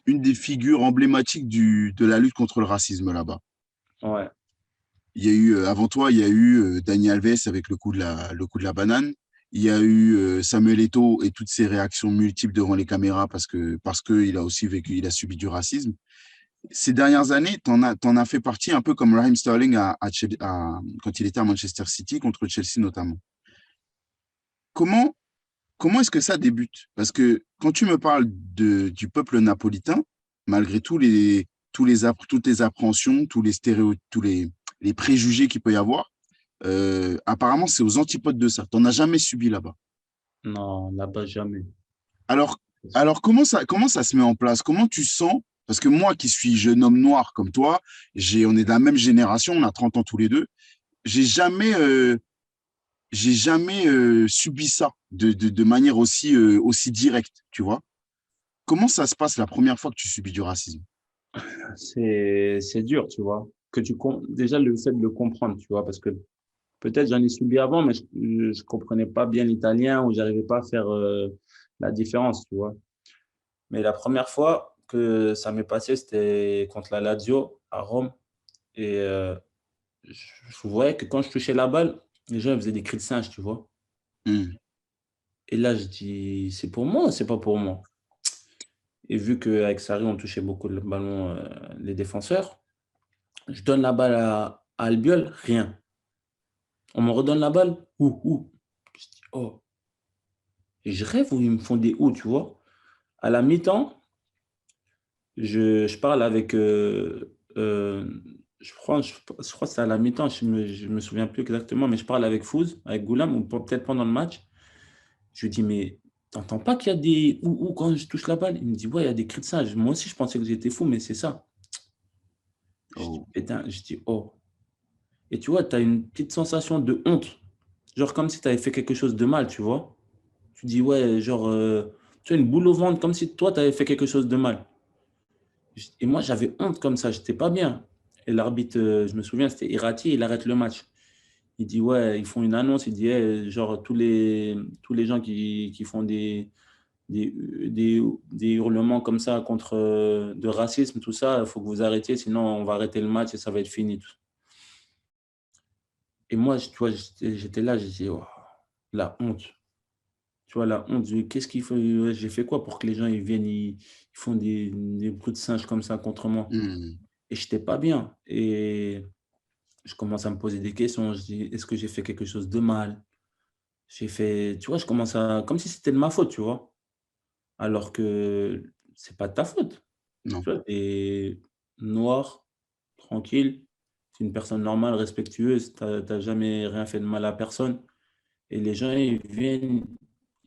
une des figures emblématiques de la lutte contre le racisme là-bas. Ouais. Il y a eu, avant toi, il y a eu Dani Alves avec le coup de la banane. Il y a eu Samuel Eto'o et toutes ses réactions multiples devant les caméras parce que il a aussi vécu, il a subi du racisme. Ces dernières années, t'en as fait partie un peu comme Raheem Sterling quand il était à Manchester City contre Chelsea notamment. Comment, comment est-ce que ça débute? Parce que quand tu me parles du peuple napolitain, malgré toutes les appréhensions, tous les stéréotypes, les préjugés qu'il peut y avoir, apparemment, c'est aux antipodes de ça. Tu n'en as jamais subi là-bas. Non, là-bas, jamais. Alors, alors comment ça se met en place? Comment tu sens? Parce que moi, qui suis jeune homme noir comme toi, on est de la même génération, on a 30 ans tous les deux, j'ai jamais, euh, j'ai jamais subi ça de manière aussi directe, tu vois. Comment ça se passe la première fois que tu subis du racisme? C'est dur, tu vois. Déjà, le fait de le comprendre, tu vois, parce que peut-être j'en ai subi avant, mais je comprenais pas bien l'italien ou j'arrivais pas à faire la différence, tu vois. Mais la première fois que ça m'est passé, c'était contre la Lazio à Rome. Et je voyais que quand je touchais la balle, les gens ils faisaient des cris de singe, tu vois. Hmm. Et là, je dis, c'est pour moi ou c'est pas pour moi? Et vu qu'avec Sarri, on touchait beaucoup le ballon, les défenseurs, je donne la balle à Albiol, rien. On me redonne la balle, ouh. Je dis, oh. Et je rêve où ils me font des ouh, tu vois. À la mi-temps, je parle avec, je crois que c'est à la mi-temps, je me souviens plus exactement, mais je parle avec Fouz, avec Goulam, ou peut-être pendant le match. Je lui dis, mais t'entends pas qu'il y a des ouh quand je touche la balle? Il me dit, ouais, il y a des cris de singe. Moi aussi, je pensais que j'étais fou, mais c'est ça. Je dis, Oh. putain, je dis, oh. Et tu vois, tu as une petite sensation de honte. Genre comme si tu avais fait quelque chose de mal, tu vois. Tu dis, ouais, genre, tu as une boule au ventre, comme si toi, tu avais fait quelque chose de mal. Et moi, j'avais honte comme ça, j'étais pas bien. Et l'arbitre, je me souviens, c'était Irati, il arrête le match. Il dit, ouais, ils font une annonce, il dit, hey, genre, tous les gens qui font des, des hurlements comme ça contre de racisme, tout ça, il faut que vous arrêtiez, sinon on va arrêter le match et ça va être fini. Et moi, tu vois, j'étais là, j'ai dit, oh, la honte. Tu vois, la honte. Qu'est-ce qu'il faut? J'ai fait quoi pour que les gens ils viennent, ils font des bruits de singe comme ça contre moi? Hmm. Et j'étais pas bien. Et je commence à me poser des questions. Je dis, est-ce que j'ai fait quelque chose de mal? J'ai fait, tu vois, je commence à, comme si c'était de ma faute, tu vois. Alors que c'est pas de ta faute. Non. Tu vois, t'es noir, tranquille, t'es une personne normale, respectueuse, t'as jamais rien fait de mal à personne. Et les gens, ils viennent,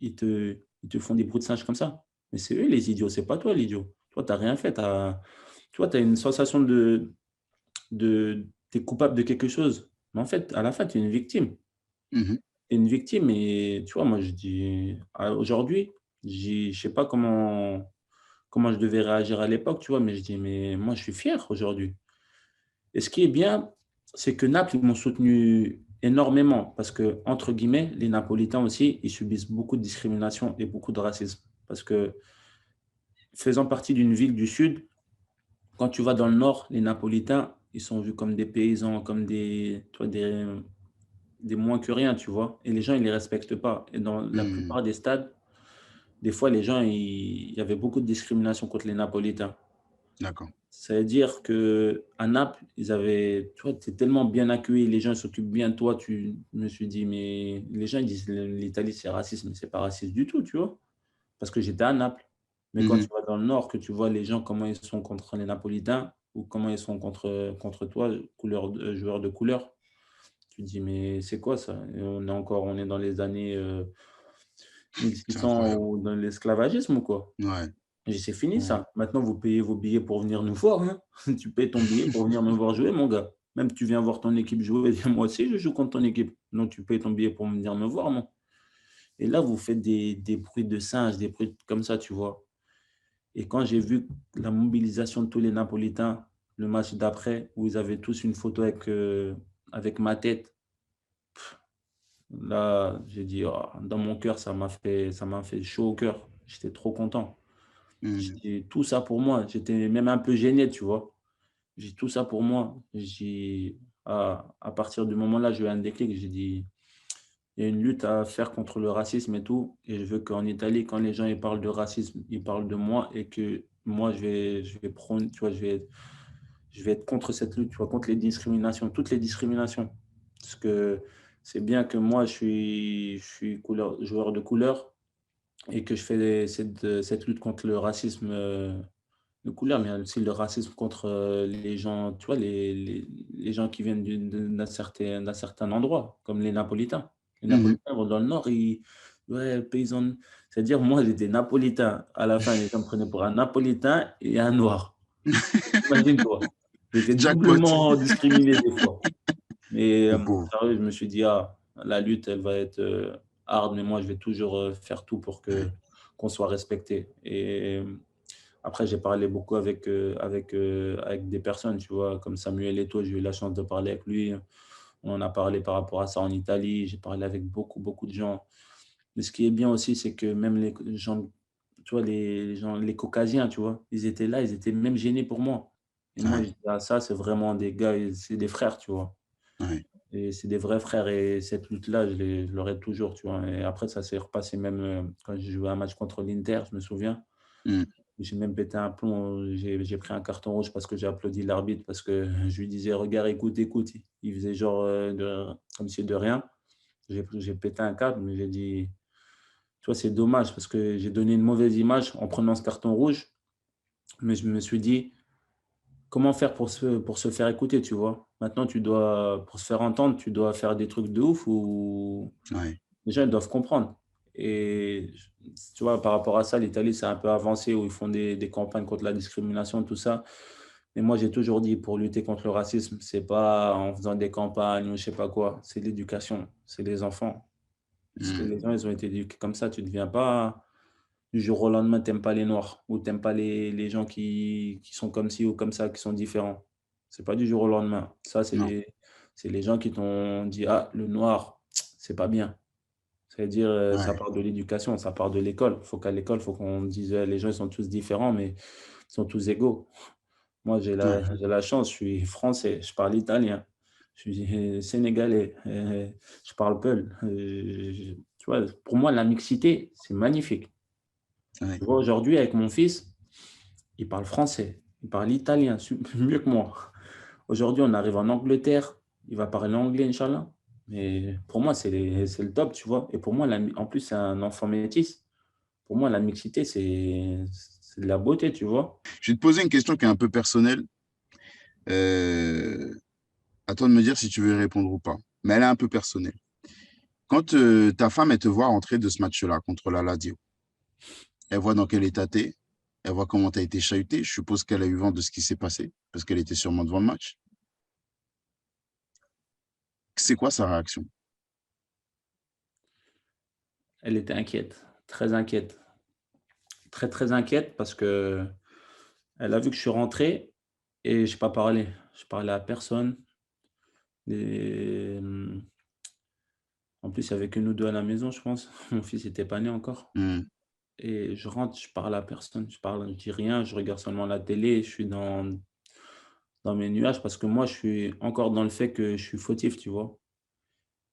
ils te font des bruits de singe comme ça. Mais c'est eux les idiots, c'est pas toi l'idiot. Toi, tu as rien fait. Tu vois, tu as une sensation tu es coupable de quelque chose. Mais en fait, à la fin, tu es une victime. Mhm. Tu es une victime et tu vois, moi, je dis, aujourd'hui, je sais pas comment je devais réagir à l'époque, tu vois, mais je dis, mais moi, je suis fier aujourd'hui. Et ce qui est bien, c'est que Naples, ils m'ont soutenu énormément parce que, entre guillemets, les Napolitains aussi, ils subissent beaucoup de discrimination et beaucoup de racisme. Parce que, faisant partie d'une ville du Sud, quand tu vas dans le Nord, les Napolitains, ils sont vus comme des paysans, comme tu vois, des moins que rien, tu vois. Et les gens, ils ne les respectent pas. Et dans la Hmm. plupart des stades, des fois, les gens, il y avait beaucoup de discrimination contre les Napolitains. D'accord. Ça veut dire qu'à Naples, ils avaient, tu vois, tu es tellement bien accueilli, les gens s'occupent bien de toi. Je me suis dit, mais les gens ils disent l'Italie, c'est raciste, mais c'est pas raciste du tout, tu vois, parce que j'étais à Naples. Mais quand tu Mhm. vas dans le nord, que tu vois les gens, comment ils sont contre les Napolitains ou comment ils sont contre toi, joueurs de couleur, tu te dis, mais c'est quoi ça? Et on est dans les années C'est 1600 incroyable. ou dans l'esclavagisme ou quoi? Ouais. J'ai dit: «C'est fini ça. Maintenant vous payez vos billets pour venir nous voir, hein. Tu payes ton billet pour venir me voir jouer mon gars. Même tu viens voir ton équipe jouer, moi aussi je joue contre ton équipe. Donc tu payes ton billet pour venir me voir, non?» Et là, vous faites des bruits de singe, des bruits comme ça, tu vois? Et quand j'ai vu la mobilisation de tous les Napolitains, le match d'après, où ils avaient tous une photo avec ma tête, là, j'ai dit: «Oh», dans mon cœur, ça m'a fait chaud au cœur. J'étais trop content. J'ai Mhm. dit: «Tout ça pour moi». J'étais même un peu gêné, tu vois? J'ai dit: «Tout ça pour moi». À partir du moment-là, j'ai eu un déclic. J'ai dit: «Il y a une lutte à faire contre le racisme et tout et je veux qu'en Italie, quand les gens ils parlent de racisme, ils parlent de moi et que moi je vais prôner, tu vois? Je vais être contre cette lutte, tu vois? Contre les discriminations, toutes les discriminations». Parce que c'est bien que moi je suis joueur de couleur et que je fais cette lutte contre le racisme, de couleur, mais il y a aussi le racisme contre, les gens, tu vois, les gens qui viennent d'un certain endroit, comme les Napolitains. Les Mhm. Napolitains vont dans le nord, ils: «Ouais, paysan», c'est-à-dire moi j'étais napolitain. À la fin, les gens me prenaient pour un napolitain et un noir. Imagine-toi. J'étais Jackpot. doublement discriminé des fois. Mais, Le pauvre. sérieux, je me suis dit: «Ah, la lutte, elle va être, hard, mais moi je vais toujours, faire tout pour Ouais. qu'on soit respecté». Et après, j'ai parlé beaucoup avec des personnes, tu vois, comme Samuel Eto'o, j'ai eu la chance de parler avec lui. On en a parlé par rapport à ça en Italie. J'ai parlé avec beaucoup, beaucoup de gens. Mais ce qui est bien aussi, c'est que même les gens, tu vois, les gens, les caucasiens, tu vois, ils étaient là, ils étaient même gênés pour moi. Et moi, je Ouais. dis: «Ah, ça, c'est vraiment des gars, c'est des frères», tu vois. Ouais. Et c'est des vrais frères et cette lutte-là, je l'aurai toujours, tu vois. Et après, ça s'est repassé même quand j'ai joué un match contre l'Inter, je me souviens. Mhm. J'ai même pété un plomb, j'ai pris un carton rouge parce que j'ai applaudi l'arbitre, parce que je lui disais: «Regarde, écoute, écoute». Il faisait genre, comme si de rien. J'ai pété un câble, mais j'ai dit: «Tu vois, c'est dommage parce que j'ai donné une mauvaise image en prenant ce carton rouge». Mais je me suis dit: «Comment faire pour se faire écouter?» Tu vois? Maintenant, pour se faire entendre, tu dois faire des trucs de ouf ou Ouais. les gens, ils doivent comprendre. Et tu vois, par rapport à ça, l'Italie, c'est un peu avancé où ils font des campagnes contre la discrimination, tout ça. Mais moi, j'ai toujours dit, pour lutter contre le racisme, c'est pas en faisant des campagnes ou je sais pas quoi, c'est l'éducation, c'est les enfants. Parce que Mhm. les gens, ils ont été éduqués comme ça. Tu ne deviens pas du jour au lendemain, t'aimes pas les noirs ou t'aimes pas les gens qui sont comme ci ou comme ça, qui sont différents. C'est pas du jour au lendemain. Ça, c'est Non. les gens qui t'ont dit: «Ah, le noir, c'est pas bien». C'est-à-dire, ça Ouais. part de l'éducation, ça part de l'école. Faut qu'à l'école, faut qu'on dise: «Les gens, ils sont tous différents, mais ils sont tous égaux». Moi, j'ai Ouais. la j'ai la chance, je suis français, je parle italien, je suis sénégalais, je parle peul, tu vois? Pour moi, la mixité, c'est magnifique. Ouais. Tu vois, aujourd'hui, avec mon fils, il parle français, il parle italien mieux que moi. Aujourd'hui, on arrive en Angleterre, il va parler anglais, Inch'Allah. Mais pour moi, c'est le top, tu vois? Et pour moi, en plus, c'est un enfant métis. Pour moi, la mixité, c'est de la beauté, tu vois? Je vais te poser une question qui est un peu personnelle. Euh, À toi de me dire si tu veux y répondre ou pas. Mais elle est un peu personnelle. Quand ta femme, elle te voit rentrer de ce match-là contre la Lazio, elle voit dans quel état t'es, elle voit comment tu as été chahuté. Je suppose qu'elle a eu vent de ce qui s'est passé, parce qu'elle était sûrement devant le match. C'est quoi sa réaction? Elle était inquiète, très inquiète, très, très inquiète parce qu'elle a vu que je suis rentré et j'ai pas parlé. Je parlais à personne et en plus, il y avait que nous 2 à la maison, je pense. Mon fils était pas né encore Hmm. et je rentre, je parle à personne, je dis rien, je regarde seulement la télé, je suis dans mes nuages parce que moi, je suis encore dans le fait que je suis fautif, tu vois?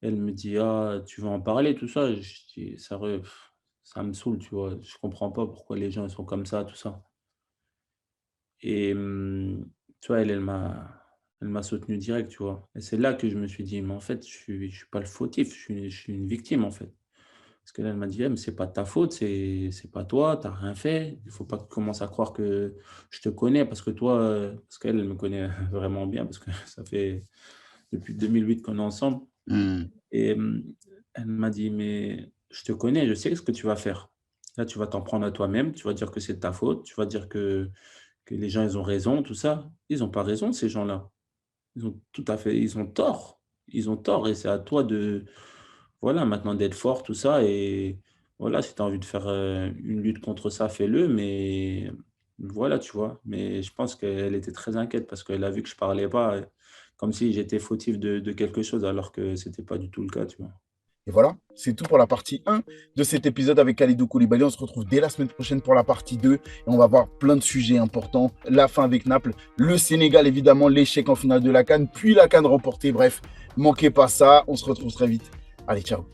Elle me dit: «Ah, tu veux en parler, tout ça?» Je dis: «Sérieux, ça me saoule, tu vois. Je comprends pas pourquoi les gens ils sont comme ça, tout ça. Et tu vois, elle m'a soutenu direct, tu vois? Et c'est là que je me suis dit: «Mais en fait, je suis pas le fautif, je suis une victime, en fait». Parce que là, elle m'a dit: «Eh mais c'est pas de ta faute, c'est pas toi, tu as rien fait. Il faut pas que tu commences à croire que je te connais parce que toi, parce qu'elle, elle me connaît vraiment bien parce que ça fait depuis 2008 qu'on est ensemble Hmm. et elle m'a dit: «Mais je te connais, je sais ce que tu vas faire. Là, tu vas t'en prendre à toi-même, tu vas dire que c'est de ta faute, tu vas dire que les gens, ils ont raison, tout ça». Ils ont pas raison, ces gens-là. Ils ont tort. Ils ont tort et c'est à toi de voilà, maintenant d'être fort, tout ça et voilà, si tu as envie de faire, une lutte contre ça, fais-le, mais voilà, tu vois? Mais je pense qu'elle était très inquiète parce qu'elle a vu que je parlais pas, comme si j'étais fautif de quelque chose alors que c'était pas du tout le cas, tu vois? Et voilà, c'est tout pour la partie 1 de cet épisode avec Kalidou Koulibaly. On se retrouve dès la semaine prochaine pour la partie 2 et on va voir plein de sujets importants. La fin avec Naples, le Sénégal évidemment, l'échec en finale de la CAN, puis la CAN remportée. Bref, manquez pas ça. On se retrouve très vite. Allez, ciao.